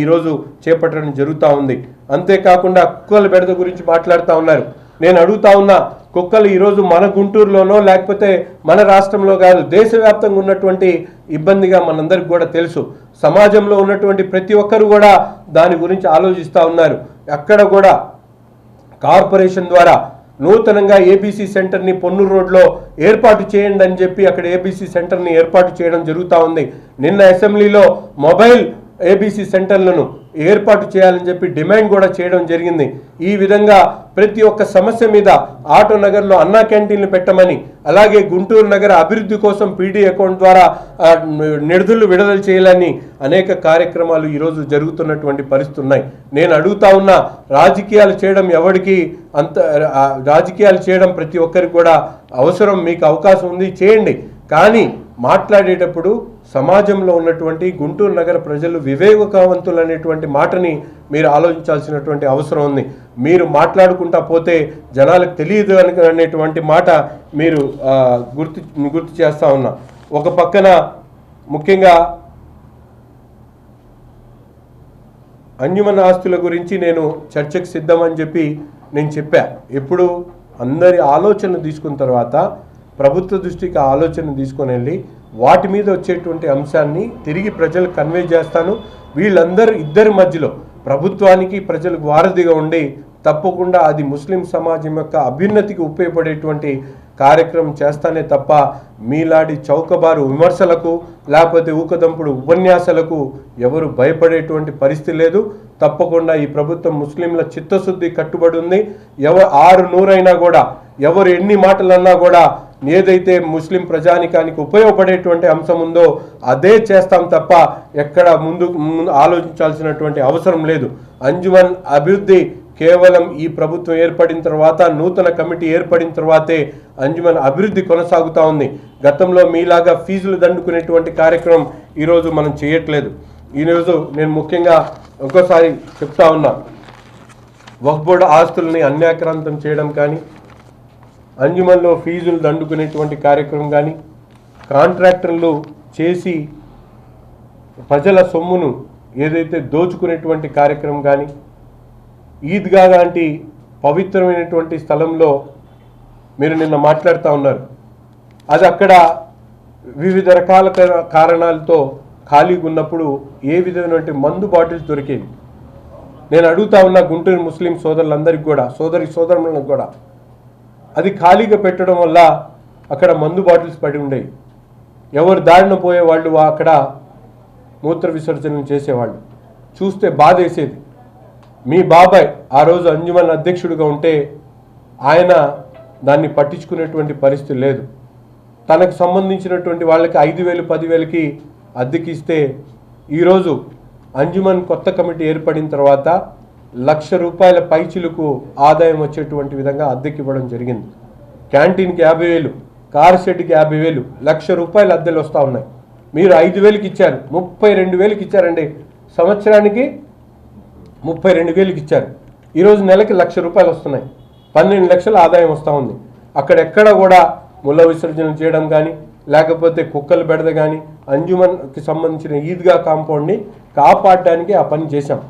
ఈరోజు చేపట్టడం జరుగుతూ ఉంది. అంతేకాకుండా కుక్కల బెడద గురించి మాట్లాడుతూ ఉన్నారు. నేను అడుగుతా ఉన్నా, కుక్కలు ఈరోజు మన గుంటూరులోనో లేకపోతే మన రాష్ట్రంలో కాదు, దేశవ్యాప్తంగా ఉన్నటువంటి ఇబ్బందిగా మనందరికి కూడా తెలుసు. సమాజంలో ఉన్నటువంటి ప్రతి ఒక్కరు కూడా దాని గురించి ఆలోచిస్తూ ఉన్నారు. అక్కడ కూడా కార్పొరేషన్ ద్వారా నూతనంగా ABC సెంటర్ని పొన్నూరు రోడ్లో ఏర్పాటు చేయండి అని చెప్పి అక్కడ ABC సెంటర్ని ఏర్పాటు చేయడం జరుగుతూ ఉంది. నిన్న అసెంబ్లీలో మొబైల్ ABC సెంటర్లను ఏర్పాటు చేయాలని చెప్పి డిమాండ్ కూడా చేయడం జరిగింది. ఈ విధంగా ప్రతి ఒక్క సమస్య మీద ఆటో నగర్లో అన్నా క్యాంటీన్లు పెట్టమని, అలాగే గుంటూరు నగర అభివృద్ధి కోసం పీడీ అకౌంట్ ద్వారా నిధులు విడుదల చేయాలని అనేక కార్యక్రమాలు ఈరోజు జరుగుతున్నటువంటి పరిస్థితులు ఉన్నాయి. నేను అడుగుతా ఉన్నా, రాజకీయాలు చేయడం ఎవరికి రాజకీయాలు చేయడం ప్రతి ఒక్కరికి కూడా అవసరం, మీకు అవకాశం ఉంది చేయండి. కానీ మాట్లాడేటప్పుడు సమాజంలో ఉన్నటువంటి గుంటూరు నగర ప్రజలు వివేకవంతులు అనేటువంటి మాటని మీరు ఆలోచించాల్సినటువంటి అవసరం ఉంది. మీరు మాట్లాడుకుంటా పోతే జనాలకు తెలియదు అనేటువంటి మాట మీరు గుర్తు చేస్తా ఉన్నా. ఒక పక్కన ముఖ్యంగా అంజుమన్ ఆస్తుల గురించి నేను చర్చకు సిద్ధమని చెప్పి నేను చెప్పా. ఎప్పుడు అందరి ఆలోచన తీసుకున్న తర్వాత ప్రభుత్వ దృష్టికి ఆలోచన తీసుకొని వెళ్ళి వాటి మీద వచ్చేటువంటి అంశాన్ని తిరిగి ప్రజలకు కన్వే చేస్తాను. ఇద్దరి మధ్యలో ప్రభుత్వానికి ప్రజలకు వారధిగా ఉండి తప్పకుండా అది ముస్లిం సమాజం యొక్క అభ్యున్నతికి ఉపయోగపడేటువంటి కార్యక్రమం చేస్తానే తప్ప మీలాడి చౌకబారు విమర్శలకు లేకపోతే ఊకదంపుడు ఉపన్యాసాలకు ఎవరు భయపడేటువంటి పరిస్థితి లేదు. తప్పకుండా ఈ ప్రభుత్వం ముస్లింల చిత్తశుద్ధి కట్టుబడి ఉంది. 600 కూడా ఎవరు ఎన్ని మాటలు అన్నా కూడా ఏదైతే ముస్లిం ప్రజానికానికి ఉపయోగపడేటువంటి అంశం ఉందో అదే చేస్తాం తప్ప ఎక్కడ ముందు ఆలోచించాల్సినటువంటి అవసరం లేదు. అంజుమన్ అభివృద్ధి కేవలం ఈ ప్రభుత్వం ఏర్పడిన తర్వాత, నూతన కమిటీ ఏర్పడిన తర్వాతే అంజుమన్ అభివృద్ధి కొనసాగుతూ ఉంది. గతంలో మీలాగా ఫీజులు దండుకునేటువంటి కార్యక్రమం ఈరోజు మనం చేయట్లేదు. ఈరోజు నేను ముఖ్యంగా ఇంకోసారి చెప్తా ఉన్నా, వక్ఫ్ బోర్డు ఆస్తుల్ని అన్యాక్రాంతం చేయడం కానీ, అంజుమన్లో ఫీజులు దండుకునేటువంటి కార్యక్రమం కానీ, కాంట్రాక్టర్లు చేసి ప్రజల సొమ్మును ఏదైతే దోచుకునేటువంటి కార్యక్రమం కానీ, ఈద్గా లాంటి పవిత్రమైనటువంటి స్థలంలో మీరు నిన్న మాట్లాడుతూ ఉన్నారు, అది అక్కడ వివిధ రకాల కారణాలతో ఖాళీగా ఉన్నప్పుడు ఏ విధమైనటువంటి మందు బాటిల్స్ దొరికేవి. నేను అడుగుతా ఉన్నా గుంటూరు ముస్లిం సోదరులందరికీ కూడా, సోదరులకు కూడా, అది ఖాళీగా పెట్టడం వల్ల అక్కడ మందు బాటిల్స్ పడి ఉండేవి. ఎవరు దారిన పోయేవాళ్ళు అక్కడ మూత్ర విసర్జన చేసేవాళ్ళు. చూస్తే బాధేసేది. మీ బాబాయ్ ఆ రోజు అంజుమన్ అధ్యక్షుడిగా ఉంటే ఆయన దాన్ని పట్టించుకునేటువంటి పరిస్థితి లేదు. తనకు సంబంధించినటువంటి వాళ్ళకి 5,000 10,000కి అద్దెకిస్తే ఈరోజు అంజుమన్ కొత్త కమిటీ ఏర్పడిన తర్వాత ₹1,00,000 పైచిలకు ఆదాయం వచ్చేటువంటి విధంగా అద్దెకి ఇవ్వడం జరిగింది. క్యాంటీన్కి 50,000, కార్ షెడ్కి 50,000, ₹1,00,000 అద్దెలు వస్తూ ఉన్నాయి. మీరు 5,000కి ఇచ్చారు, 32,000కి ఇచ్చారండి. సంవత్సరానికి 32,000కి ఇచ్చారు. ఈరోజు నెలకి ₹1,00,000 వస్తున్నాయి. 12 లక్షల ఆదాయం వస్తూ ఉంది. అక్కడెక్కడ కూడా ముళ్ళ విసర్జన చేయడం కానీ, లేకపోతే కుక్కలు బెడద కానీ, అంజుమన్కి సంబంధించిన ఈద్గా కాంపౌండ్ని కాపాడడానికి ఆ పని చేశాం.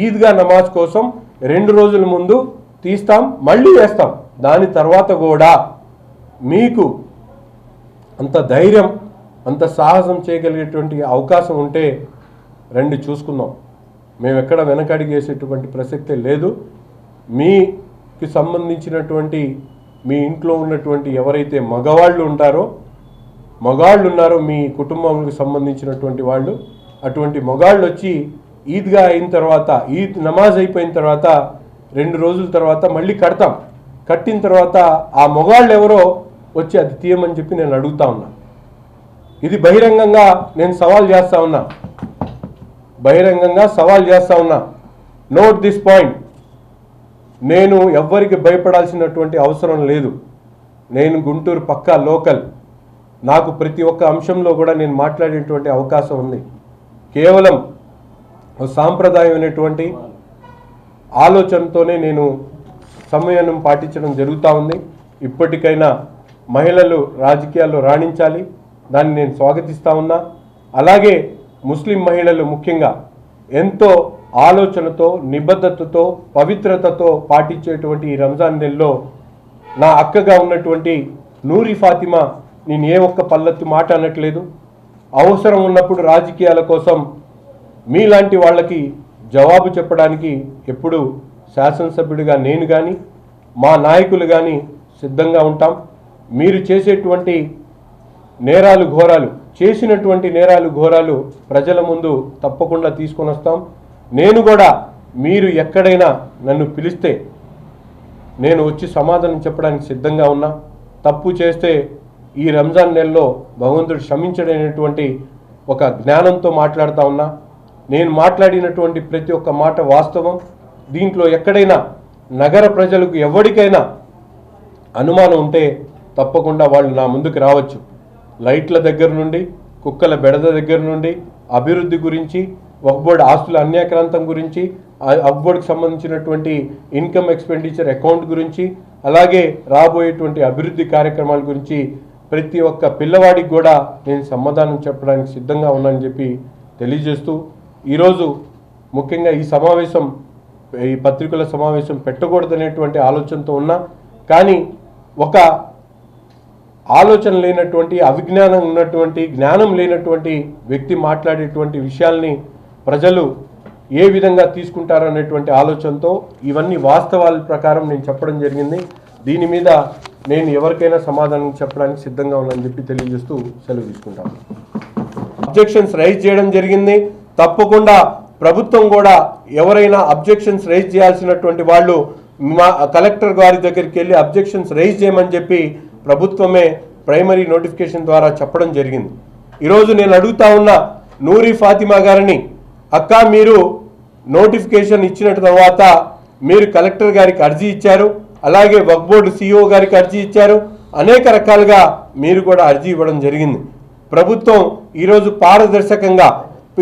ఈద్గా నమాజ్ కోసం 2 రోజుల ముందు తీస్తాం, మళ్ళీ వేస్తాం. దాని తర్వాత కూడా మీకు అంత ధైర్యం, అంత సాహసం చేయగలిగేటువంటి అవకాశం ఉంటే రండి, చూసుకుందాం. మేము ఎక్కడ వెనకడిగేసేటువంటి ప్రసక్తే లేదు. మీకు సంబంధించినటువంటి మీ ఇంట్లో ఉన్నటువంటి ఎవరైతే మగవాళ్ళు ఉన్నారో మీ కుటుంబానికి సంబంధించినటువంటి వాళ్ళు, అటువంటి మగాళ్ళు వచ్చి ఈద్గా అయిన తర్వాత, ఈద్ నమాజ్ అయిపోయిన తర్వాత 2 రోజుల తర్వాత మళ్ళీ కడతాం. కట్టిన తర్వాత ఆ మగాళ్ళు ఎవరో వచ్చి అది తీయమని చెప్పి నేను అడుగుతా ఉన్నా. ఇది బహిరంగంగా నేను సవాల్ చేస్తా ఉన్నా. Note this point. నేను ఎవ్వరికి భయపడాల్సినటువంటి అవసరం లేదు. నేను గుంటూరు పక్కా లోకల్. నాకు ప్రతి ఒక్క అంశంలో కూడా నేను మాట్లాడేటువంటి అవకాశం ఉంది. కేవలం సాంప్రదాయమైనటువంటి ఆలోచనతోనే నేను సమయం పాటించడం జరుగుతూ ఉంది. ఇప్పటికైనా మహిళలు రాజకీయాల్లో రాణించాలి, దాన్ని నేను స్వాగతిస్తూ ఉన్నా. అలాగే ముస్లిం మహిళలు ముఖ్యంగా ఎంతో ఆలోచనతో, నిబద్ధతతో, పవిత్రతతో పాటించేటువంటి ఈ రంజాన్ నెలలో నా అక్కగా ఉన్నటువంటి నూరి ఫాతిమా నేను ఏ ఒక్క పల్లెత్తు మాట అనట్లేదు. అవసరం ఉన్నప్పుడు రాజకీయాల కోసం మీలాంటి వాళ్ళకి జవాబు చెప్పడానికి ఎప్పుడు శాసనసభ్యుడిగా నేను కానీ మా నాయకులు కానీ సిద్ధంగా ఉంటాం. మీరు చేసినటువంటి నేరాలు ఘోరాలు ప్రజల ముందు తప్పకుండా తీసుకొని వస్తాం. నేను కూడా మీరు ఎక్కడైనా నన్ను పిలిస్తే నేను వచ్చి సమాధానం చెప్పడానికి సిద్ధంగా ఉన్నా. తప్పు చేస్తే ఈ రంజాన్ నెలలో భగవంతుడు క్షమించడనేటువంటి ఒక జ్ఞానంతో మాట్లాడుతూ ఉన్నా. నేను మాట్లాడినటువంటి ప్రతి ఒక్క మాట వాస్తవం. దీంట్లో ఎక్కడైనా నగర ప్రజలకు ఎవరికైనా అనుమానం ఉంటే తప్పకుండా వాళ్ళు నా ముందుకు రావచ్చు. లైట్ల దగ్గర నుండి, కుక్కల బెడద దగ్గర నుండి, అభివృద్ధి గురించి, వక్ఫ్ బోర్డు ఆస్తుల అన్యాక్రాంతం గురించి, వక్ఫ్ బోర్డుకి సంబంధించినటువంటి ఇన్కమ్ ఎక్స్పెండిచర్ అకౌంట్ గురించి, అలాగే రాబోయేటువంటి అభివృద్ధి కార్యక్రమాల గురించి ప్రతి ఒక్క పిల్లవాడికి కూడా నేను సమాధానం చెప్పడానికి సిద్ధంగా ఉన్నానని చెప్పి తెలియజేస్తూ, ఈరోజు ముఖ్యంగా ఈ పత్రికల సమావేశం పెట్టకూడదనేటువంటి ఆలోచనతో ఉన్నా. కానీ ఒక ఆలోచన లేనటువంటి, అవిజ్ఞానం ఉన్నటువంటి, జ్ఞానం లేనటువంటి వ్యక్తి మాట్లాడేటువంటి విషయాల్ని ప్రజలు ఏ విధంగా తీసుకుంటారనేటువంటి ఆలోచనతో ఇవన్నీ వాస్తవాల ప్రకారం నేను చెప్పడం జరిగింది. దీని మీద నేను ఎవరికైనా సమాధానం చెప్పడానికి సిద్ధంగా ఉన్నానని చెప్పి తెలియజేస్తూ సెలవు తీసుకుంటాను. అబ్జెక్షన్స్ రైజ్ చేయడం జరిగింది. తప్పకుండా ప్రభుత్వం కూడా ఎవరైనా అబ్జెక్షన్స్ రైజ్ చేయాల్సినటువంటి వాళ్ళు మా కలెక్టర్ గారి దగ్గరికి వెళ్ళి అబ్జెక్షన్స్ రైజ్ చేయమని చెప్పి ప్రభుత్వమే ప్రైమరీ నోటిఫికేషన్ ద్వారా చెప్పడం జరిగింది. ఈరోజు నేను అడుగుతా ఉన్న నూరి ఫాతిమా గారిని, అక్క మీరు నోటిఫికేషన్ ఇచ్చిన తర్వాత మీరు కలెక్టర్ గారికి అర్జీ ఇచ్చారు, అలాగే వక్ఫ్ బోర్డు సిఇఓ గారికి అర్జీ ఇచ్చారు, అనేక రకాలుగా మీరు కూడా అర్జీ ఇవ్వడం జరిగింది. ప్రభుత్వం ఈరోజు పారదర్శకంగా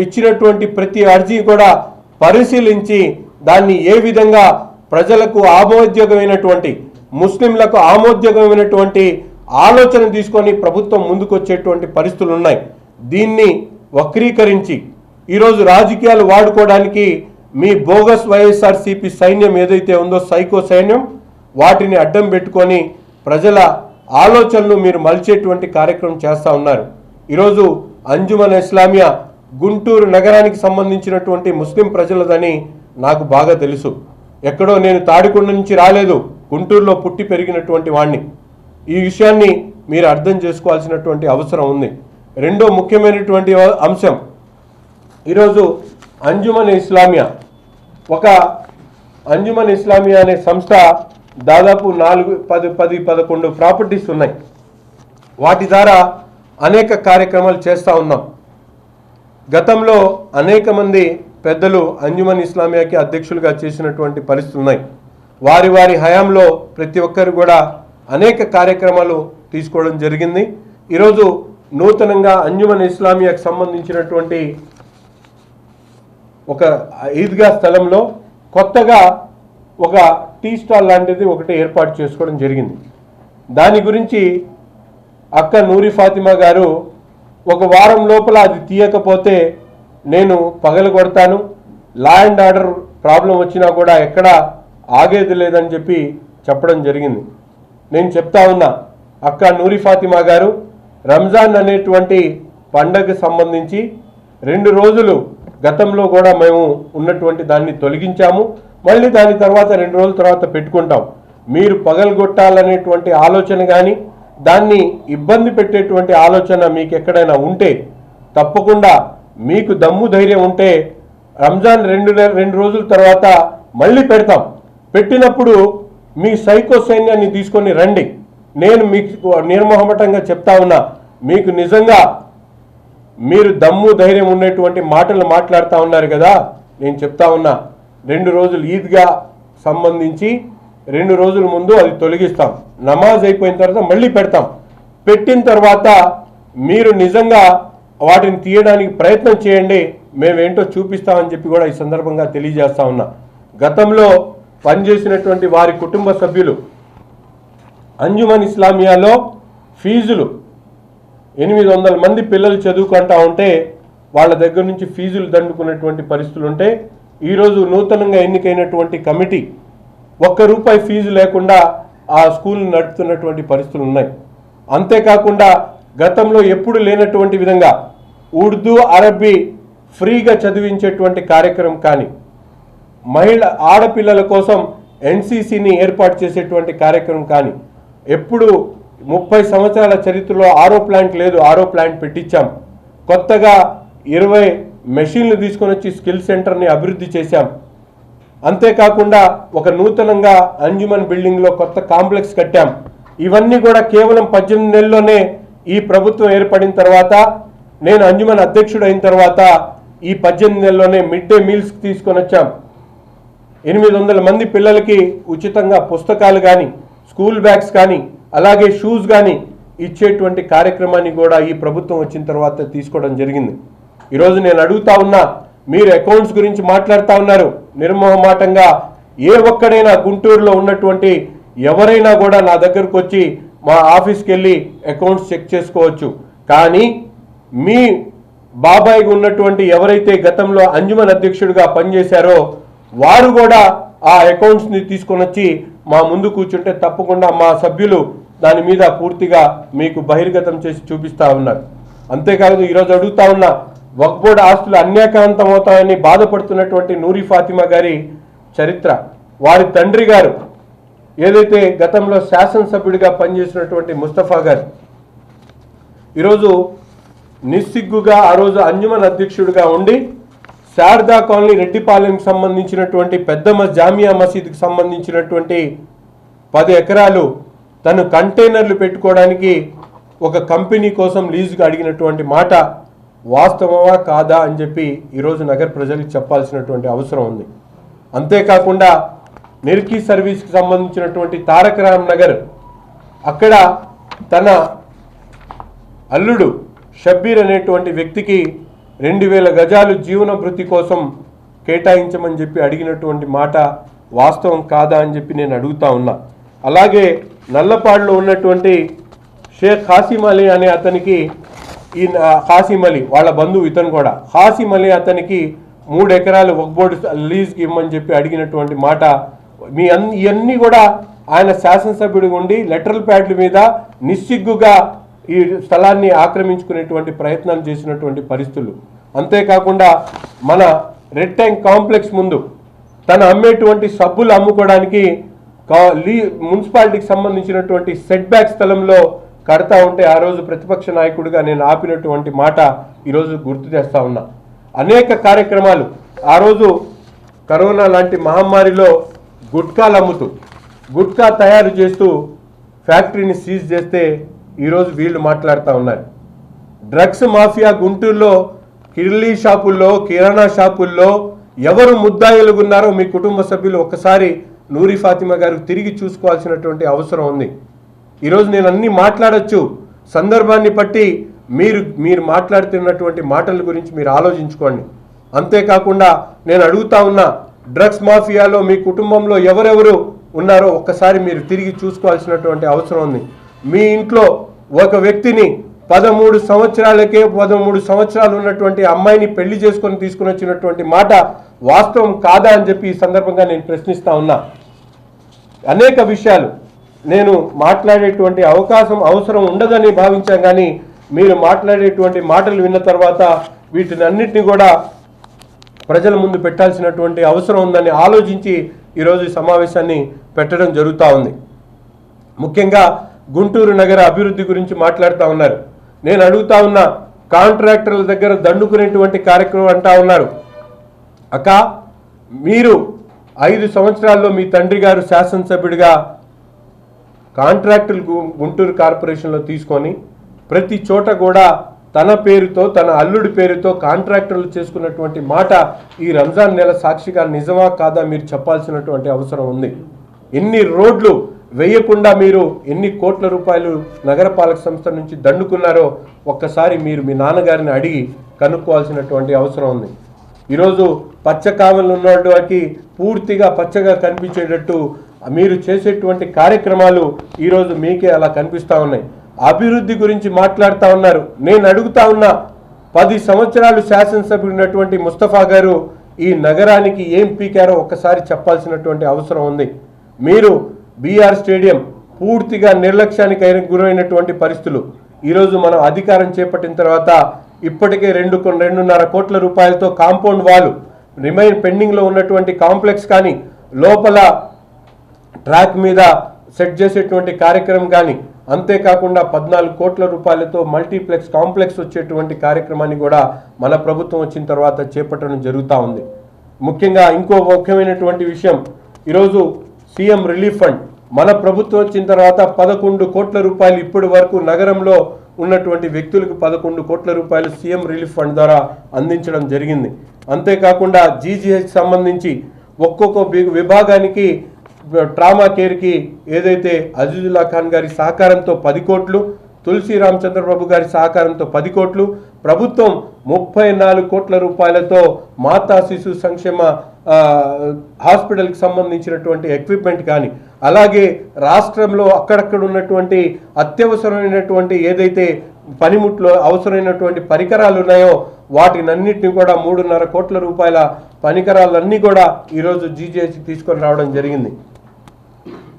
ఇచ్చినటువంటి ప్రతి అర్జీ కూడా పరిశీలించి దాన్ని ఏ విధంగా ప్రజలకు ఆమోదయోగమైనటువంటి, ముస్లింలకు ఆమోదయోగమైనటువంటి ఆలోచన తీసుకొని ప్రభుత్వం ముందుకొచ్చేటువంటి పరిస్థితులు ఉన్నాయి. దీన్ని వక్రీకరించి ఈరోజు రాజకీయాలు వాడుకోవడానికి మీ బోగస్ వైఎస్ఆర్సీపీ సైన్యం ఏదైతే ఉందో, సైకో సైన్యం, వాటిని అడ్డం పెట్టుకొని ప్రజల ఆలోచనలు మీరు మలిచేటువంటి కార్యక్రమం చేస్తూ ఉన్నారు. ఈరోజు అంజుమన్ ఇస్లామియా గుంటూరు నగరానికి సంబంధించినటువంటి ముస్లిం ప్రజలదని నాకు బాగా తెలుసు. ఎక్కడో నేను తాడికొండ నుంచి రాలేదు, గుంటూరులో పుట్టి పెరిగినటువంటి వాడిని. ఈ విషయాన్ని మీరు అర్థం చేసుకోవాల్సినటువంటి అవసరం ఉంది. రెండో ముఖ్యమైనటువంటి అంశం, ఈరోజు అంజుమన్ ఇస్లామియా అనే సంస్థ దాదాపు 10-11 ప్రాపర్టీస్ ఉన్నాయి. వాటి ద్వారా అనేక కార్యక్రమాలు చేస్తూ ఉన్నాం. గతంలో అనేక మంది పెద్దలు అంజుమన్ ఇస్లామియాకి అధ్యక్షులుగా చేసినటువంటి పరిస్థితులు ఉన్నాయి. వారి హయాంలో ప్రతి ఒక్కరు కూడా అనేక కార్యక్రమాలు తీసుకోవడం జరిగింది. ఈరోజు నూతనంగా అంజుమన్ ఇస్లామియాకి సంబంధించినటువంటి ఒక ఈద్గా స్థలంలో కొత్తగా ఒక టీ స్టాల్ లాంటిది ఒకటి ఏర్పాటు చేసుకోవడం జరిగింది. దాని గురించి అక్క నూరి ఫాతిమా గారు ఒక వారం లోపల అది తీయకపోతే నేను పగలగొడతాను, లా అండ్ ఆర్డర్ ప్రాబ్లం వచ్చినా కూడా ఎక్కడ ఆగేది లేదని చెప్పడం జరిగింది. నేను చెప్తా ఉన్నా, అక్క నూరి ఫాతిమా గారు, రంజాన్ అనేటువంటి పండగకు సంబంధించి 2 రోజులు గతంలో కూడా మేము ఉన్నటువంటి దాన్ని తొలగించాము. మళ్ళీ దాని తర్వాత 2 రోజుల తర్వాత పెట్టుకుంటాం. మీరు పగలగొట్టాలనేటువంటి ఆలోచన కానీ, దాన్ని ఇబ్బంది పెట్టేటువంటి ఆలోచన మీకు ఎక్కడైనా ఉంటే, తప్పకుండా మీకు దమ్ము ధైర్యం ఉంటే రంజాన్ 2 రోజుల తర్వాత మళ్ళీ పెడతాం. పెట్టినప్పుడు మీ సైకో సైన్యాన్ని తీసుకొని రండి. నేను మీకు నిర్మోహమటంగా చెప్తా ఉన్నా, మీకు నిజంగా మీరు దమ్ము ధైర్యం ఉండేటువంటి మాటలు మాట్లాడుతూ ఉన్నారు కదా, నేను చెప్తా ఉన్నా, 2 రోజులు ఈద్గా సంబంధించి 2 రోజుల ముందు అది తొలగిస్తాం. నమాజ్ అయిపోయిన తర్వాత మళ్ళీ పెడతాం. పెట్టిన తర్వాత మీరు నిజంగా వాటిని తీయడానికి ప్రయత్నం చేయండి, మేమేంటో చూపిస్తామని చెప్పి కూడా ఈ సందర్భంగా తెలియజేస్తా ఉన్నా. గతంలో పనిచేసినటువంటి వారి కుటుంబ సభ్యులు అంజుమన్ ఇస్లామియాలో ఫీజులు 800 మంది పిల్లలు చదువుకుంటా ఉంటే వాళ్ళ దగ్గర నుంచి ఫీజులు దండుకున్నటువంటి పరిస్థితులు ఉంటే, ఈరోజు నూతనంగా ఎన్నికైనటువంటి కమిటీ ₹1 ఫీజు లేకుండా ఆ స్కూల్ని నడుపుతున్నటువంటి పరిస్థితులు ఉన్నాయి. అంతేకాకుండా గతంలో ఎప్పుడు లేనటువంటి విధంగా ఉర్దూ, అరబీ ఫ్రీగా చదివించేటువంటి కార్యక్రమం కానీ, ఆడపిల్లల కోసం ఎన్సీసీని ఏర్పాటు చేసేటువంటి కార్యక్రమం కానీ, ఎప్పుడు 30 సంవత్సరాల చరిత్రలో ఆరో ప్లాంట్ లేదు, ఆరో ప్లాంట్ పెట్టించాం. కొత్తగా 20 మెషిన్లు తీసుకొని వచ్చి స్కిల్ సెంటర్ని అభివృద్ధి చేశాం. అంతేకాకుండా ఒక నూతనంగా అంజుమన్ బిల్డింగ్లో కొత్త కాంప్లెక్స్ కట్టాం. ఇవన్నీ కూడా కేవలం 18 నెలల్లోనే ఈ ప్రభుత్వం ఏర్పడిన తర్వాత, నేను అంజుమన్ అధ్యక్షుడు అయిన తర్వాత ఈ 18 నెలల్లోనే మిడ్ డే మీల్స్ తీసుకొని వచ్చాం. 800 మంది పిల్లలకి ఉచితంగా పుస్తకాలు కానీ, స్కూల్ బ్యాగ్స్ కానీ, అలాగే షూస్ కానీ ఇచ్చేటువంటి కార్యక్రమాన్ని కూడా ఈ ప్రభుత్వం వచ్చిన తర్వాత తీసుకోవడం జరిగింది. ఈరోజు నేను అడుగుతా ఉన్నా, మీరు అకౌంట్స్ గురించి మాట్లాడుతూ ఉన్నారు నిర్మోహమాటంగా. ఏ ఒక్కడైనా గుంటూరులో ఉన్నటువంటి ఎవరైనా కూడా నా దగ్గరకు వచ్చి మా ఆఫీస్కి వెళ్ళి అకౌంట్స్ చెక్ చేసుకోవచ్చు. కానీ మీ బాబాయ్ ఉన్నటువంటి ఎవరైతే గతంలో అంజుమన్ అధ్యక్షుడిగా పనిచేశారో వారు కూడా ఆ అకౌంట్స్ని తీసుకొని వచ్చి మా ముందు కూర్చుంటే తప్పకుండా మా సభ్యులు దాని మీద పూర్తిగా మీకు బహిర్గతం చేసి చూపిస్తూ ఉన్నారు. అంతేకాదు ఈరోజు అడుగుతా ఉన్నా, వక్ఫ్ బోర్డు ఆస్తులు అన్యాక్రాంతం అవుతాయని బాధపడుతున్నటువంటి నూరి ఫాతిమా గారి చరిత్ర, వారి తండ్రి గారు ఏదైతే గతంలో శాసనసభ్యుడిగా పనిచేసినటువంటి ముస్తఫా గారు ఈరోజు నిస్సిగ్గుగా ఆ రోజు అంజుమన్ అధ్యక్షుడిగా ఉండి శారదా కాలనీ రెడ్డిపాలెంకి సంబంధించినటువంటి పెద్ద జామియా మసీద్కి సంబంధించినటువంటి 10 ఎకరాలు తను కంటైనర్లు పెట్టుకోవడానికి ఒక కంపెనీ కోసం లీజుగా అడిగినటువంటి మాట వాస్తవమా కాదా అని చెప్పి ఈరోజు నగర ప్రజలకు చెప్పాల్సినటువంటి అవసరం ఉంది. అంతేకాకుండా నిర్కీ సర్వీస్కి సంబంధించినటువంటి తారక రామ్ నగర్, అక్కడ తన అల్లుడు షబ్బీర్ అనేటువంటి వ్యక్తికి 2000 గజాలు జీవన భృతి కోసం కేటాయించమని చెప్పి అడిగినటువంటి మాట వాస్తవం కాదా అని చెప్పి నేను అడుగుతా ఉన్నా. అలాగే నల్లపాడులో ఉన్నటువంటి షేక్ హాసిం అలీ అనే అతనికి, ఈ హాసిం అలీ వాళ్ళ బంధువు ఇతను కూడా, హాసిం అలీ అతనికి 3 ఎకరాలు వక్ఫ్ బోర్డు లీజ్కి ఇవ్వమని చెప్పి అడిగినటువంటి మాట, ఇవన్నీ కూడా ఆయన శాసనసభ్యుడిగా ఉండి లెటరల్ ప్యాడ్ల మీద నిస్సిగ్గుగా ఈ స్థలాన్ని ఆక్రమించుకునేటువంటి ప్రయత్నాలు చేసినటువంటి పరిస్థితులు. అంతేకాకుండా మన రెడ్ ట్యాంక్ కాంప్లెక్స్ ముందు తను అమ్మేటువంటి సబ్బులు అమ్ముకోవడానికి మున్సిపాలిటీకి సంబంధించినటువంటి సెట్ బ్యాక్ స్థలంలో కడతా ఉంటే ఆ రోజు ప్రతిపక్ష నాయకుడిగా నేను ఆపినటువంటి మాట ఈరోజు గుర్తు చేస్తా ఉన్నా. అనేక కార్యక్రమాలు ఆ రోజు కరోనా లాంటి మహమ్మారిలో గుట్కాలు అమ్ముతూ గుట్కా తయారు చేస్తూ ఫ్యాక్టరీని సీజ్ చేస్తే ఈరోజు వీళ్ళు మాట్లాడుతూ ఉన్నారు. డ్రగ్స్ మాఫియా గుంటూరులో కిర్లీ షాపుల్లో, కిరాణా షాపుల్లో ఎవరు ముద్దాయిలుగా ఉన్నారో మీ కుటుంబ సభ్యులు ఒక్కసారి నూరి ఫాతిమా గారు తిరిగి చూసుకోవాల్సినటువంటి అవసరం ఉంది. ఈరోజు నేను అన్నీ మాట్లాడచ్చు, సందర్భాన్ని బట్టి మీరు మాట్లాడుతున్నటువంటి మాటల గురించి మీరు ఆలోచించుకోండి. అంతేకాకుండా నేను అడుగుతా ఉన్నా, డ్రగ్స్ మాఫియాలో మీ కుటుంబంలో ఎవరెవరు ఉన్నారో ఒక్కసారి మీరు తిరిగి చూసుకోవాల్సినటువంటి అవసరం ఉంది. మీ ఇంట్లో ఒక వ్యక్తిని 13 సంవత్సరాలు ఉన్నటువంటి అమ్మాయిని పెళ్లి చేసుకొని తీసుకుని వచ్చినటువంటి మాట వాస్తవం కాదా అని చెప్పి ఈ సందర్భంగా నేను ప్రశ్నిస్తా ఉన్నా. అనేక విషయాలు నేను మాట్లాడేటువంటి అవసరం ఉండదని భావించాం, కానీ మీరు మాట్లాడేటువంటి మాటలు విన్న తర్వాత వీటిని అన్నిటిని కూడా ప్రజల ముందు పెట్టాల్సినటువంటి అవసరం ఉందని ఆలోచించి ఈరోజు ఈ సమావేశాన్ని పెట్టడం జరుగుతూ ఉంది. ముఖ్యంగా గుంటూరు నగర అభివృద్ధి గురించి మాట్లాడుతూ ఉన్నారు. నేను అడుగుతా ఉన్నా, కాంట్రాక్టర్ల దగ్గర దండుకునేటువంటి కార్యక్రమం అంటా ఉన్నారు. అక్క, మీరు 5 సంవత్సరాల్లో మీ తండ్రి గారు శాసనసభ్యుడిగా కాంట్రాక్టులు గుంటూరు కార్పొరేషన్లో తీసుకొని ప్రతి చోట కూడా తన పేరుతో, తన అల్లుడి పేరుతో కాంట్రాక్టర్లు చేసుకున్నటువంటి మాట ఈ రంజాన్ నెల సాక్షిగా నిజమా కాదా మీరు చెప్పాల్సినటువంటి అవసరం ఉంది. ఎన్ని రోడ్లు వేయకుండా మీరు ఎన్ని కోట్ల రూపాయలు నగరపాలక సంస్థ నుంచి దండుకున్నారో ఒక్కసారి మీరు మీ నాన్నగారిని అడిగి కనుక్కోవాల్సినటువంటి అవసరం ఉంది. ఈరోజు పచ్చ కావలు ఉన్నటువంటి పూర్తిగా పచ్చగా కనిపించేటట్టు మీరు చేసేటువంటి కార్యక్రమాలు ఈరోజు మీకే అలా కనిపిస్తూ ఉన్నాయి. అభివృద్ధి గురించి మాట్లాడుతూ ఉన్నారు. నేను అడుగుతా ఉన్నా, 10 సంవత్సరాలు శాసనసభ్యుడినటువంటి ముస్తఫా గారు ఈ నగరానికి ఏం పీకారో ఒక్కసారి చెప్పాల్సినటువంటి అవసరం ఉంది. మీరు బీఆర్ స్టేడియం పూర్తిగా నిర్లక్ష్యానికి గురైనటువంటి పరిస్థితులు. ఈరోజు మనం అధికారం చేపట్టిన తర్వాత ఇప్పటికే 2.5 కోట్ల రూపాయలతో కాంపౌండ్ వాల్, పెండింగ్లో ఉన్నటువంటి కాంప్లెక్స్ కానీ, లోపల ట్రాక్ మీద సెట్ చేసేటువంటి కార్యక్రమం కానీ, అంతేకాకుండా 14 కోట్ల రూపాయలతో మల్టీప్లెక్స్ కాంప్లెక్స్ వచ్చేటువంటి కార్యక్రమాన్ని కూడా మన ప్రభుత్వం వచ్చిన తర్వాత చేపట్టడం జరుగుతూ ఉంది. ముఖ్యంగా ఇంకో ముఖ్యమైనటువంటి విషయం, ఈరోజు సీఎం రిలీఫ్ ఫండ్ మన ప్రభుత్వం వచ్చిన తర్వాత 11 కోట్ల రూపాయలు ఇప్పటి వరకు నగరంలో ఉన్నటువంటి వ్యక్తులకు 11 కోట్ల రూపాయలు సీఎం రిలీఫ్ ఫండ్ ద్వారా అందించడం జరిగింది. అంతేకాకుండా జీజీహెచ్ సంబంధించి ఒక్కొక్క విభాగానికి ట్రామా కేర్కి ఏదైతే అజీజుల్లా ఖాన్ గారి సహకారంతో 10 కోట్లు, తులసి రామచంద్రబాబు గారి సహకారంతో 10 కోట్లు, ప్రభుత్వం 34 కోట్ల రూపాయలతో మాతా శిశు సంక్షేమ హాస్పిటల్కి సంబంధించినటువంటి ఎక్విప్మెంట్ కానీ, అలాగే రాష్ట్రంలో అక్కడక్కడ ఉన్నటువంటి అత్యవసరమైనటువంటి ఏదైతే పనిముట్లో అవసరమైనటువంటి పరికరాలు ఉన్నాయో వాటినన్నిటిని కూడా 3.5 కోట్ల రూపాయల పరికరాలన్నీ కూడా ఈరోజు జీజీహెచ్ తీసుకొని రావడం జరిగింది.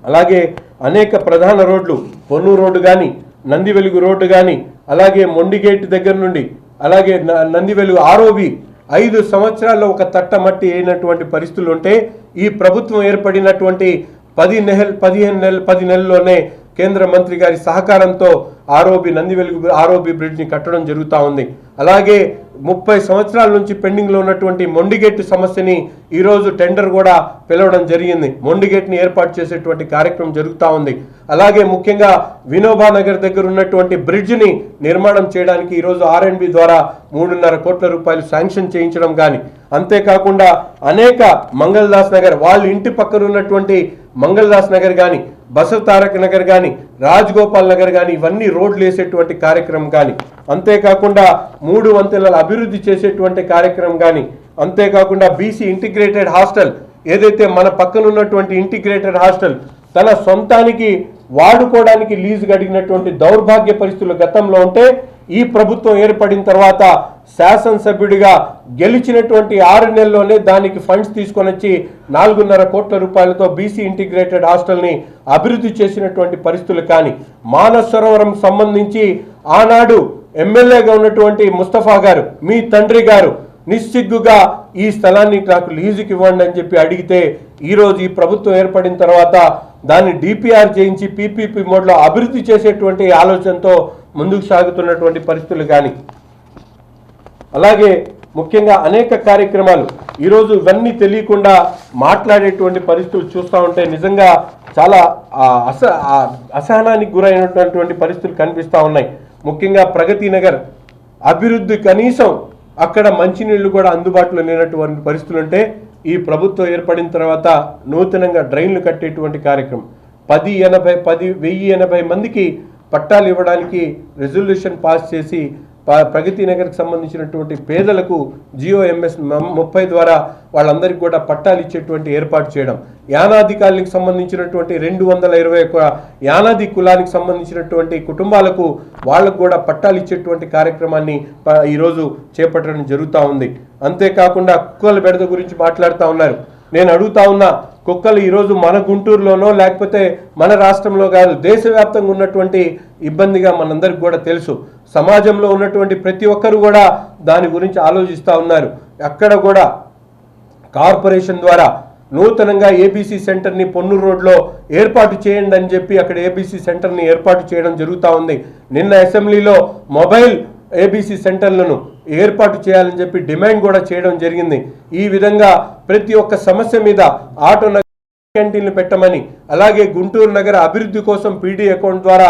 అలాగే అనేక ప్రధాన రోడ్లు, పొన్నూరు రోడ్డు కానీ, నంది వెలుగు రోడ్డు కానీ, అలాగే మొండిగేట్ దగ్గర నుండి అలాగే నంది వెలుగు ఆర్ఓబి 5 సంవత్సరాల్లో ఒక తట్టమట్టి అయినటువంటి పరిస్థితులు ఉంటే ఈ ప్రభుత్వం ఏర్పడినటువంటి 10 నెలల్లోనే కేంద్ర మంత్రి గారి సహకారంతో నంది వెలుగు ఆర్ఓబి బ్రిడ్జ్ని కట్టడం జరుగుతూ ఉంది. అలాగే 30 సంవత్సరాల నుంచి పెండింగ్లో ఉన్నటువంటి మొండిగేట్ సమస్యని ఈరోజు టెండర్ కూడా పిలవడం జరిగింది. మొండిగేట్ని ఏర్పాటు చేసేటువంటి కార్యక్రమం జరుగుతూ ఉంది. అలాగే ముఖ్యంగా వినోబా నగర్ దగ్గర ఉన్నటువంటి బ్రిడ్జ్ని నిర్మాణం చేయడానికి ఈరోజు R&B ద్వారా 3.5 కోట్ల రూపాయలు శాంక్షన్ చేయించడం కానీ, అంతేకాకుండా అనేక మంగళదాస్ నగర్ వాళ్ళ ఇంటి పక్కన ఉన్నటువంటి మంగళదాస్ నగర్ కానీ, బసవ తారక నగర్ కానీ, రాజగోపాల్ నగర్ కానీ ఇవన్నీ రోడ్లు వేసేటువంటి కార్యక్రమం కానీ, అంతేకాకుండా 3 వంతెనల అభివృద్ధి చేసేటువంటి కార్యక్రమం కానీ, అంతేకాకుండా బీసీ ఇంటిగ్రేటెడ్ హాస్టల్ ఏదైతే మన పక్కన ఉన్నటువంటి ఇంటిగ్రేటెడ్ హాస్టల్ తన సొంతానికి వాడుకోవడానికి లీజుగా అడిగినటువంటి దౌర్భాగ్య పరిస్థితులు గతంలో ఉంటే ఈ ప్రభుత్వం ఏర్పడిన తర్వాత శాసనసభ్యుడిగా గెలిచినటువంటి 6 నెలల్లోనే దానికి ఫండ్స్ తీసుకొని వచ్చి 4.5 కోట్ల రూపాయలతో బీసీ ఇంటిగ్రేటెడ్ హాస్టల్ని అభివృద్ధి చేసినటువంటి పరిస్థితులు కానీ, మానస్ సరోవరం సంబంధించి ఆనాడు ఎమ్మెల్యేగా ఉన్నటువంటి ముస్తఫా గారు మీ తండ్రి గారు నిస్సిగ్గుగా ఈ స్థలాన్ని నాకు లీజుకి ఇవ్వండి అని చెప్పి అడిగితే ఈరోజు ఈ ప్రభుత్వం ఏర్పడిన తర్వాత దాన్ని డిపిఆర్ చేయించి పీపీపీ మోడ్లో అభివృద్ధి చేసేటువంటి ఆలోచనతో ముందుకు సాగుతున్నటువంటి పరిస్థితులు కానీ, అలాగే ముఖ్యంగా అనేక కార్యక్రమాలు ఈరోజు ఇవన్నీ తెలియకుండా మాట్లాడేటువంటి పరిస్థితులు చూస్తూ ఉంటే నిజంగా చాలా అసహనానికి గురైనటువంటి పరిస్థితులు కనిపిస్తూ ఉన్నాయి. ముఖ్యంగా ప్రగతి నగర్ అభివృద్ధి కనీసం అక్కడ మంచినీళ్లు కూడా అందుబాటులో లేనటువంటి పరిస్థితులు ఉంటే ఈ ప్రభుత్వం ఏర్పడిన తర్వాత నూతనంగా డ్రైన్లు కట్టేటువంటి కార్యక్రమం 1080 మందికి పట్టాలు ఇవ్వడానికి రెజల్యూషన్ పాస్ చేసి ప్రగతి నగర్కి సంబంధించినటువంటి పేదలకు GOMS 30 ద్వారా వాళ్ళందరికీ కూడా పట్టాలు ఇచ్చేటువంటి ఏర్పాటు చేయడం, యానాధికారులకు సంబంధించినటువంటి 221 యానాది కులానికి సంబంధించినటువంటి కుటుంబాలకు వాళ్ళకు కూడా పట్టాలు ఇచ్చేటువంటి కార్యక్రమాన్ని ఈరోజు చేపట్టడం జరుగుతూ ఉంది. అంతేకాకుండా కుక్కల బెడద గురించి మాట్లాడుతూ ఉన్నారు. నేను అడుగుతా ఉన్నా, కుక్కలు ఈరోజు మన గుంటూరులోనో లేకపోతే మన రాష్ట్రంలో కాదు, దేశవ్యాప్తంగా ఉన్నటువంటి ఇబ్బందిగా మనందరికి కూడా తెలుసు. సమాజంలో ఉన్నటువంటి ప్రతి ఒక్కరు కూడా దాని గురించి ఆలోచిస్తూ ఉన్నారు. అక్కడ కూడా కార్పొరేషన్ ద్వారా నూతనంగా ABC సెంటర్ని పొన్నూరు రోడ్లో ఏర్పాటు చేయండి అని చెప్పి అక్కడ ABC సెంటర్ని ఏర్పాటు చేయడం జరుగుతూ ఉంది. నిన్న అసెంబ్లీలో మొబైల్ ABC సెంటర్లను ఏర్పాటు చేయాలని చెప్పి డిమాండ్ కూడా చేయడం జరిగింది. ఈ విధంగా ప్రతి ఒక్క సమస్య మీద ఆటో క్యాంటీన్లు పెట్టమని, అలాగే గుంటూరు నగర అభివృద్ధి కోసం PD అకౌంట్ ద్వారా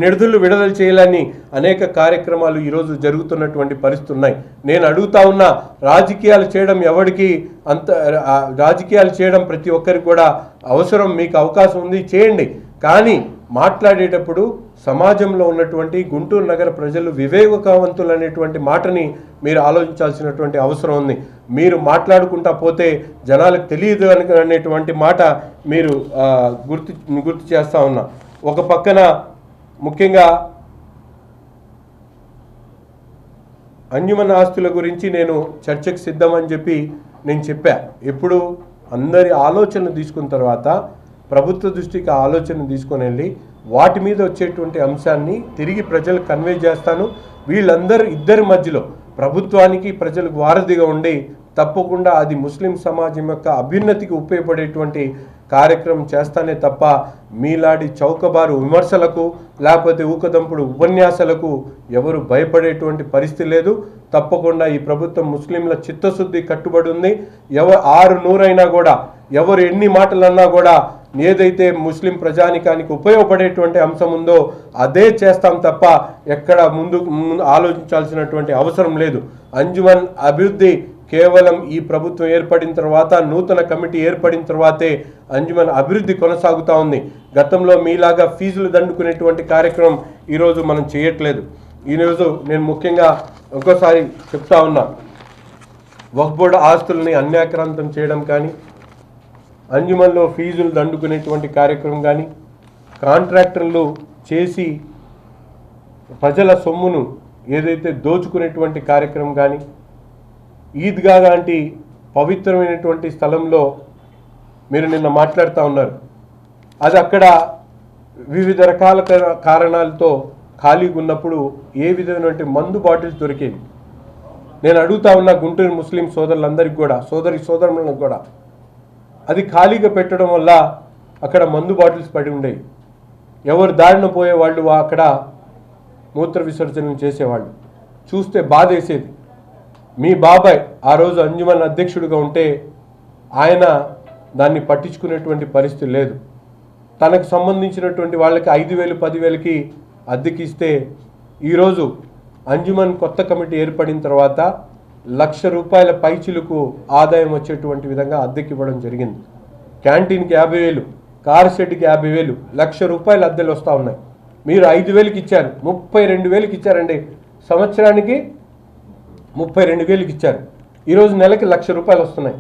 నిధులు విడుదల చేయాలని అనేక కార్యక్రమాలు ఈరోజు జరుగుతున్నటువంటి పరిస్థితులు ఉన్నాయి. నేను అడుగుతా ఉన్నా, రాజకీయాలు చేయడం ఎవరికి రాజకీయాలు చేయడం ప్రతి ఒక్కరికి కూడా అవసరం, మీకు అవకాశం ఉంది చేయండి. కానీ మాట్లాడేటప్పుడు సమాజంలో ఉన్నటువంటి గుంటూరు నగర ప్రజలు వివేకవంతులు అనేటువంటి మాటని మీరు ఆలోచించాల్సినటువంటి అవసరం ఉంది. మీరు మాట్లాడుకుంటా పోతే జనాలకు తెలియదు అనేటువంటి మాట మీరు గుర్తు చేస్తూ ఉన్నా. ఒక పక్కన ముఖ్యంగా అన్యుమన ఆస్తుల గురించి నేను చర్చకు సిద్ధమని చెప్పి నేను చెప్పా. ఎప్పుడు అందరి ఆలోచన తీసుకున్న తర్వాత ప్రభుత్వ దృష్టికి ఆలోచన తీసుకొని వెళ్ళి వాటి మీద వచ్చేటువంటి అంశాన్ని తిరిగి ప్రజలకు కన్వే చేస్తాను. ఇద్దరి మధ్యలో ప్రభుత్వానికి ప్రజలకు వారధిగా ఉండి తప్పకుండా అది ముస్లిం సమాజం యొక్క అభ్యున్నతికి ఉపయోగపడేటువంటి కార్యక్రమం చేస్తానే తప్ప మీలాడి చౌకబారు విమర్శలకు లేకపోతే ఊకదంపుడు ఉపన్యాసాలకు ఎవరు భయపడేటువంటి పరిస్థితి లేదు. తప్పకుండా ఈ ప్రభుత్వం ముస్లింల చిత్తశుద్ధి కట్టుబడి ఉంది. ఆరు నూరైనా కూడా ఎవరు ఎన్ని మాటలు అన్నా కూడా ఏదైతే ముస్లిం ప్రజానికానికి ఉపయోగపడేటువంటి అంశం ఉందో అదే చేస్తాం తప్ప ఎక్కడ ముందు ఆలోచించాల్సినటువంటి అవసరం లేదు. అంజుమన్ అభివృద్ధి కేవలం ఈ ప్రభుత్వం ఏర్పడిన తర్వాత, నూతన కమిటీ ఏర్పడిన తర్వాతే అంజుమన్ అభివృద్ధి కొనసాగుతూ ఉంది. గతంలో మీలాగా ఫీజులు దండుకునేటువంటి కార్యక్రమం ఈరోజు మనం చేయట్లేదు. ఈరోజు నేను ముఖ్యంగా ఇంకోసారి చెప్తా ఉన్నా, వక్ఫ్ బోర్డు ఆస్తుల్ని అన్యాక్రాంతం చేయడం కానీ, అంజుమన్లో ఫీజులు దండుకునేటువంటి కార్యక్రమం కానీ, కాంట్రాక్టర్లు చేసి ప్రజల సొమ్మును ఏదైతే దోచుకునేటువంటి కార్యక్రమం కానీ, ఈద్గా లాంటి పవిత్రమైనటువంటి స్థలంలో మీరు నిన్న మాట్లాడుతూ ఉన్నారు, అది అక్కడ వివిధ రకాల కారణాలతో ఖాళీగా ఉన్నప్పుడు ఏ విధమైనటువంటి మందు బాటిల్స్ దొరికేవి. నేను అడుగుతా ఉన్నా గుంటూరు ముస్లిం సోదరులందరికీ కూడా, సోదరులకు కూడా, అది ఖాళీగా పెట్టడం వల్ల అక్కడ మందు బాటిల్స్ పడి ఉండేవి. ఎవరు దారిన పోయేవాళ్ళు అక్కడ మూత్ర విసర్జన చేసేవాళ్ళు. చూస్తే బాధేసేది. మీ బాబాయ్ ఆ రోజు అంజుమన్ అధ్యక్షుడిగా ఉంటే ఆయన దాన్ని పట్టించుకునేటువంటి పరిస్థితి లేదు. తనకు సంబంధించినటువంటి వాళ్ళకి 5,000 10,000కి అద్దెకిస్తే ఈరోజు అంజుమన్ కొత్త కమిటీ ఏర్పడిన తర్వాత ₹1,00,000 పైచిలకు ఆదాయం వచ్చేటువంటి విధంగా అద్దెకి ఇవ్వడం జరిగింది. క్యాంటీన్కి 50,000, కార్ షెడ్కి 50,000, ₹1,00,000 అద్దెలు వస్తూ ఉన్నాయి. మీరు 5,000కి ఇచ్చారు, 32,000కి ఇచ్చారండి. సంవత్సరానికి 32,000కి ఇచ్చారు. ఈరోజు నెలకి ₹1,00,000 వస్తున్నాయి.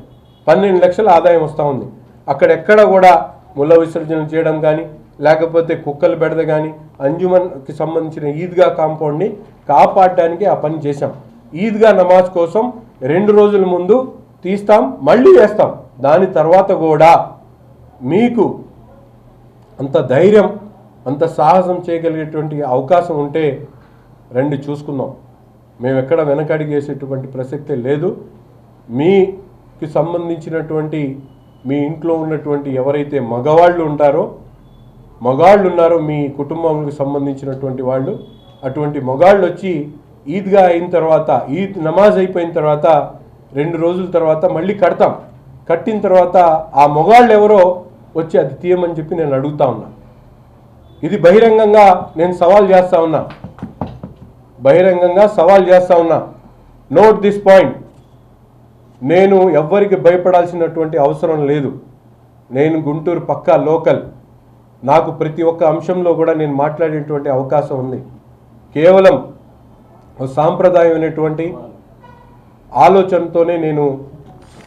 12 లక్షల ఆదాయం వస్తూ ఉంది. అక్కడెక్కడ కూడా ముళ్ళ విసర్జన చేయడం కానీ, లేకపోతే కుక్కలు బెడద కానీ, అంజుమన్కి సంబంధించిన ఈద్గా కాంపౌండ్ని కాపాడడానికి ఆ పని చేశాం. ఈద్గా నమాజ్ కోసం 2 రోజుల ముందు తీస్తాం, మళ్ళీ వేస్తాం. దాని తర్వాత కూడా మీకు అంత ధైర్యం, అంత సాహసం చేయగలిగేటువంటి అవకాశం ఉంటే రండి, చూసుకుందాం. మేము ఎక్కడ వెనకడిగేసేటువంటి ప్రసక్తే లేదు. మీకు సంబంధించినటువంటి మీ ఇంట్లో ఉన్నటువంటి ఎవరైతే మగవాళ్ళు ఉన్నారో మీ కుటుంబానికి సంబంధించినటువంటి వాళ్ళు, అటువంటి మగాళ్ళు వచ్చి ఈద్గా అయిన తర్వాత, ఈద్ నమాజ్ అయిపోయిన తర్వాత 2 రోజుల తర్వాత మళ్ళీ కడతాం. కట్టిన తర్వాత ఆ మగాళ్ళు ఎవరో వచ్చి అది తీయమని చెప్పి నేను అడుగుతా ఉన్నా. ఇది బహిరంగంగా నేను సవాల్ చేస్తా ఉన్నా. Note this point. నేను ఎవ్వరికి భయపడాల్సినటువంటి అవసరం లేదు. నేను గుంటూరు పక్కా లోకల్. నాకు ప్రతి ఒక్క అంశంలో కూడా నేను మాట్లాడేటువంటి అవకాశం ఉంది. కేవలం సాంప్రదాయమైనటువంటి ఆలోచనతోనే నేను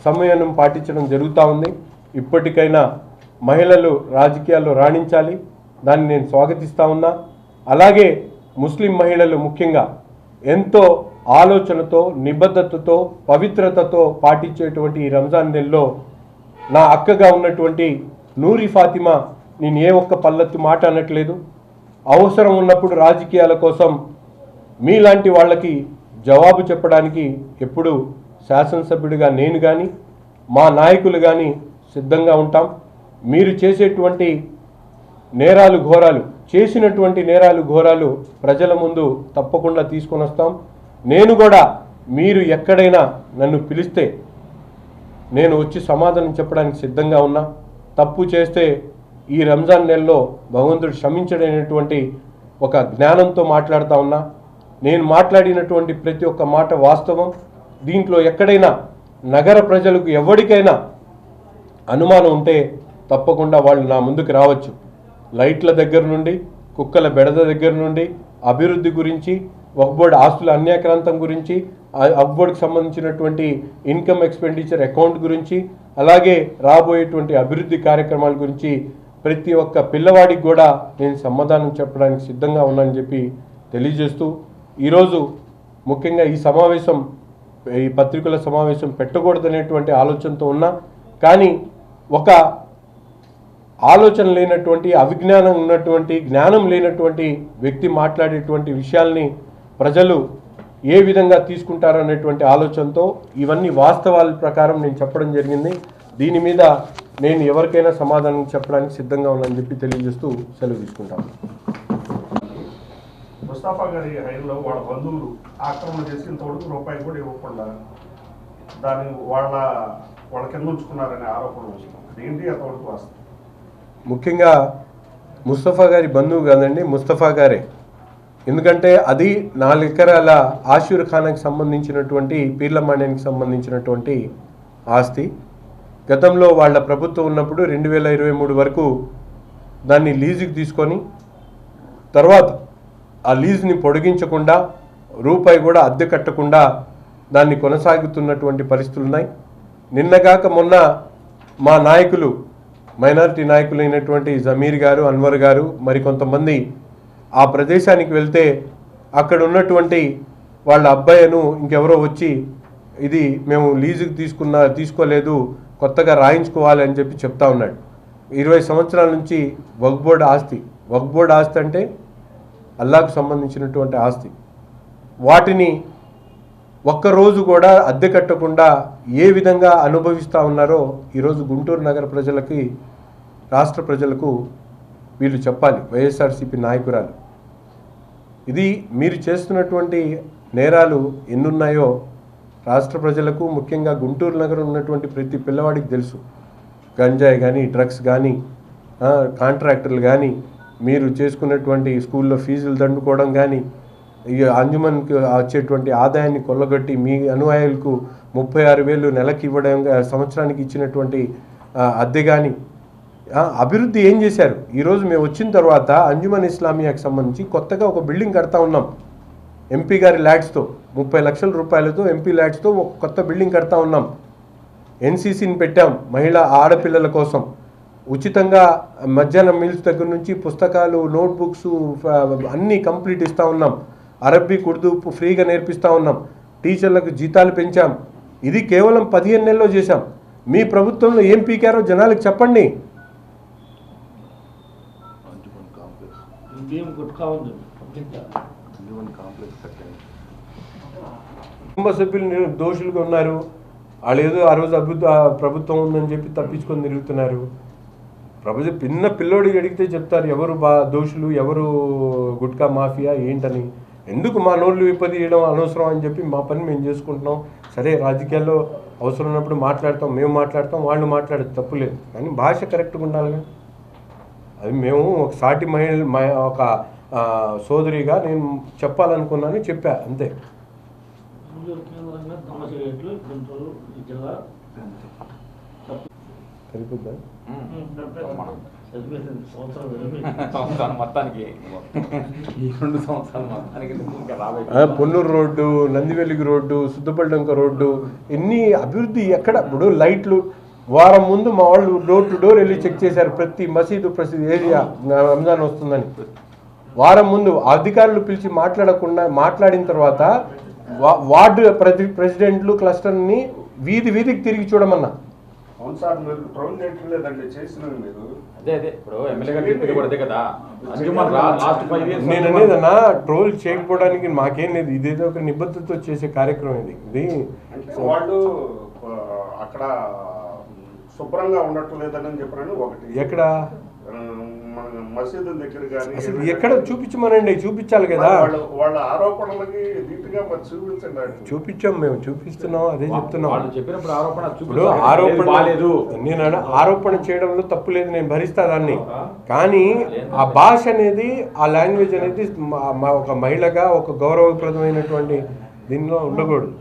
సమయాన్ని పాటించడం జరుగుతూ ఉంది. ఇప్పటికైనా మహిళలు రాజకీయాల్లో రాణించాలి, దాన్ని నేను స్వాగతిస్తూ ఉన్నా. అలాగే ముస్లిం మహిళలు ముఖ్యంగా ఎంతో ఆలోచనతో, నిబద్ధతతో, పవిత్రతతో పాటించేటువంటి ఈ రంజాన్ నెలలో నా అక్కగా ఉన్నటువంటి నూరి ఫాతిమా నేను ఏ ఒక్క పల్లెత్తు మాట అనట్లేదు. అవసరం ఉన్నప్పుడు రాజకీయాల కోసం మీలాంటి వాళ్ళకి జవాబు చెప్పడానికి ఎప్పుడు శాసనసభ్యుడిగా నేను కానీ మా నాయకులు కానీ సిద్ధంగా ఉంటాం. మీరు చేసినటువంటి నేరాలు ఘోరాలు ప్రజల ముందు తప్పకుండా తీసుకొని వస్తాం. నేను కూడా మీరు ఎక్కడైనా నన్ను పిలిస్తే నేను వచ్చి సమాధానం చెప్పడానికి సిద్ధంగా ఉన్నా. తప్పు చేస్తే ఈ రంజాన్ నెలలో భగవంతుడు క్షమించడనేటువంటి ఒక జ్ఞానంతో మాట్లాడుతూ ఉన్నా. నేను మాట్లాడినటువంటి ప్రతి ఒక్క మాట వాస్తవం. దీంట్లో ఎక్కడైనా నగర ప్రజలకు ఎవరికైనా అనుమానం ఉంటే తప్పకుండా వాళ్ళు నా ముందుకు రావచ్చు. లైట్ల దగ్గర నుండి, కుక్కల బెడద దగ్గర నుండి, అభివృద్ధి గురించి, వక్ఫ్ బోర్డు ఆస్తుల అన్యాక్రాంతం గురించి, వక్ఫ్ బోర్డుకి సంబంధించినటువంటి ఇన్కమ్ ఎక్స్పెండిచర్ అకౌంట్ గురించి, అలాగే రాబోయేటువంటి అభివృద్ధి కార్యక్రమాల గురించి ప్రతి ఒక్క పిల్లవాడికి కూడా నేను సమాధానం చెప్పడానికి సిద్ధంగా ఉన్నానని చెప్పి తెలియజేస్తూ, ఈరోజు ముఖ్యంగా ఈ పత్రికల సమావేశం పెట్టకూడదనేటువంటి ఆలోచనతో ఉన్నా. కానీ ఒక ఆలోచన లేనటువంటి, అవిజ్ఞానం ఉన్నటువంటి, జ్ఞానం లేనటువంటి వ్యక్తి మాట్లాడేటువంటి విషయాల్ని ప్రజలు ఏ విధంగా తీసుకుంటారనేటువంటి ఆలోచనతో ఇవన్నీ వాస్తవాల ప్రకారం నేను చెప్పడం జరిగింది. దీని మీద నేను ఎవరికైనా సమాధానం చెప్పడానికి సిద్ధంగా ఉన్నానని చెప్పి తెలియజేస్తూ సెలవు తీసుకుంటాను. ముస్తాఫా గారి హైలో వాళ్ళ బంధువులు ఆక్రమణ చేసి ఇంతవరకు రూపాయి కూడా ఇవ్వకుండా దాన్ని వాళ్ళ కింద ఉంచుకున్నారనే ఆరోపణలు వస్తున్నాయి. ఏంటి అంతవరకు వాస్తవం? ముఖ్యంగా ముస్తఫా గారి బంధువు కాదండి, ముస్తఫా గారే. ఎందుకంటే అది 4 ఎకరాల ఆషూర్ ఖానాకి సంబంధించినటువంటి పీర్లమాణ్యానికి సంబంధించినటువంటి ఆస్తి. గతంలో వాళ్ళ ప్రభుత్వం ఉన్నప్పుడు 2023 వరకు దాన్ని లీజుకి తీసుకొని తర్వాత ఆ లీజుని పొడిగించకుండా రూపాయి కూడా అద్దె కట్టకుండా దాన్ని కొనసాగుతున్నటువంటి పరిస్థితులు ఉన్నాయి. నిన్నగాక మొన్న మా నాయకులు, మైనారిటీ నాయకులైనటువంటి జమీర్ గారు, అన్వర్ గారు, మరికొంతమంది ఆ ప్రదేశానికి వెళ్తే అక్కడ ఉన్నటువంటి వాళ్ళ అబ్బాయిను ఇంకెవరో వచ్చి ఇది మేము లీజుకి తీసుకోలేదు, కొత్తగా రాయించుకోవాలి అని చెప్పి చెప్తా ఉన్నాడు. 20 సంవత్సరాల నుంచి వక్ఫ్ బోర్డు ఆస్తి. వక్ఫ్ బోర్డు ఆస్తి అంటే అల్లాహకు సంబంధించినటువంటి ఆస్తి. వాటిని ఒక్కరోజు కూడా అద్దె కట్టకుండా ఏ విధంగా అనుభవిస్తూ ఉన్నారో ఈరోజు గుంటూరు నగర ప్రజలకి, రాష్ట్ర ప్రజలకు వీళ్ళు చెప్పాలి. వైఎస్ఆర్సీపీ నాయకురాలు, ఇది మీరు చేస్తున్నటువంటి నేరాలు ఎన్నున్నాయో రాష్ట్ర ప్రజలకు, ముఖ్యంగా గుంటూరు నగరం ఉన్నటువంటి ప్రతి పిల్లవాడికి తెలుసు. గంజాయి కానీ, డ్రగ్స్ కానీ, కాంట్రాక్టర్లు కానీ, మీరు చేసుకున్నటువంటి స్కూల్లో ఫీజులు దండుకోవడం కానీ, ఈ అంజుమన్కి వచ్చేటువంటి ఆదాయాన్ని కొల్లగొట్టి మీ అనుయాయులకు 36,000 నెలకి ఇవ్వడం, సంవత్సరానికి ఇచ్చినటువంటి అద్దె కానీ, అభివృద్ధి ఏం చేశారు? ఈరోజు మేము వచ్చిన తర్వాత అంజుమన్ ఇస్లామియాకి సంబంధించి కొత్తగా ఒక బిల్డింగ్ కడతా ఉన్నాం. ఎంపీ గారి ల్యాడ్స్తో 30 లక్షల రూపాయలతో ఎంపీ ల్యాడ్స్తో ఒక కొత్త బిల్డింగ్ కడతా ఉన్నాం. ఎన్సీసీని పెట్టాం మహిళా ఆడపిల్లల కోసం. ఉచితంగా మధ్యాహ్నం మీల్స్ దగ్గర నుంచి పుస్తకాలు, నోట్బుక్స్ అన్నీ కంప్లీట్ ఇస్తూ ఉన్నాం. అరబిక్, ఉర్దూ ఫ్రీగా నేర్పిస్తూ ఉన్నాం. టీచర్లకు జీతాలు పెంచాం. ఇది కేవలం 15 నెలల్లో చేశాం. మీ ప్రభుత్వంలో ఏం పీకారో జనాలకు చెప్పండి. కుటుంబ సభ్యులు దోషులుగా ఉన్నారు. వాళ్ళు ఏదో ఆ రోజు ప్రభుత్వం ఉందని చెప్పి తప్పించుకొని తిరుగుతున్నారు. పిన్న పిల్లోడికి అడిగితే చెప్తారు ఎవరు దోషులు, ఎవరు గుట్కా మాఫియా ఏంటని. ఎందుకు మా నోళ్ళు విప్పదీయడం అనవసరం అని చెప్పి మా పని మేము చేసుకుంటున్నాం. సరే, రాజకీయాల్లో అవసరం ఉన్నప్పుడు మాట్లాడతాం, మేము మాట్లాడతాం, వాళ్ళు మాట్లాడేది తప్పులేదు. కానీ భాష కరెక్ట్గా ఉండాలి. అది మేము ఒక సాటి ఒక సోదరిగా నేను చెప్పాలనుకున్నాను, చెప్పా, అంతే. సరిపోద్దా? Ponnuru road, Nandivelugu road, Suddapallanka road, ఎన్ని అభివృద్ధి ఎక్కడ? ఇప్పుడు లైట్లు వారం ముందు మా వాళ్ళు డోర్ టు డోర్ వెళ్ళి చెక్ చేశారు ప్రతి మసీదు, ప్రతి ఏరియా రంజాన్ వస్తుందని. వారం ముందు అధికారులు పిలిచి మాట్లాడిన తర్వాత వార్డు ప్రెసిడెంట్లు క్లస్టర్ని వీధికి తిరిగి చూడమన్నా. నేను అనేదన్నా ట్రోల్ చేయకపోవడానికి మాకేం లేదు. ఇదేదో ఒక నిబద్ధతతో చేసే కార్యక్రమం ఇది. వాళ్ళు అక్కడ శుభ్రంగా ఉండట్లేదని చెప్పారని ఒకటి. ఎక్కడ? మసీదు దగ్గర కానీ అసలు ఎక్కడ చూపించమనండి, చూపించాలి కదా. వాళ్ళ ఆరోపణలకి దీటుగా చూపించండి. చూపించాం, మేము చూపిస్తున్నాం, అదే చెప్తున్నాం. ఇప్పుడు నేను ఆరోపణ చేయడంలో తప్పు లేదు, నేను భరిస్తా దాన్ని. కానీ ఆ భాష అనేది, ఆ లాంగ్వేజ్ అనేది ఒక మహిళగా ఒక గౌరవప్రదమైనటువంటి దీనిలో ఉండకూడదు.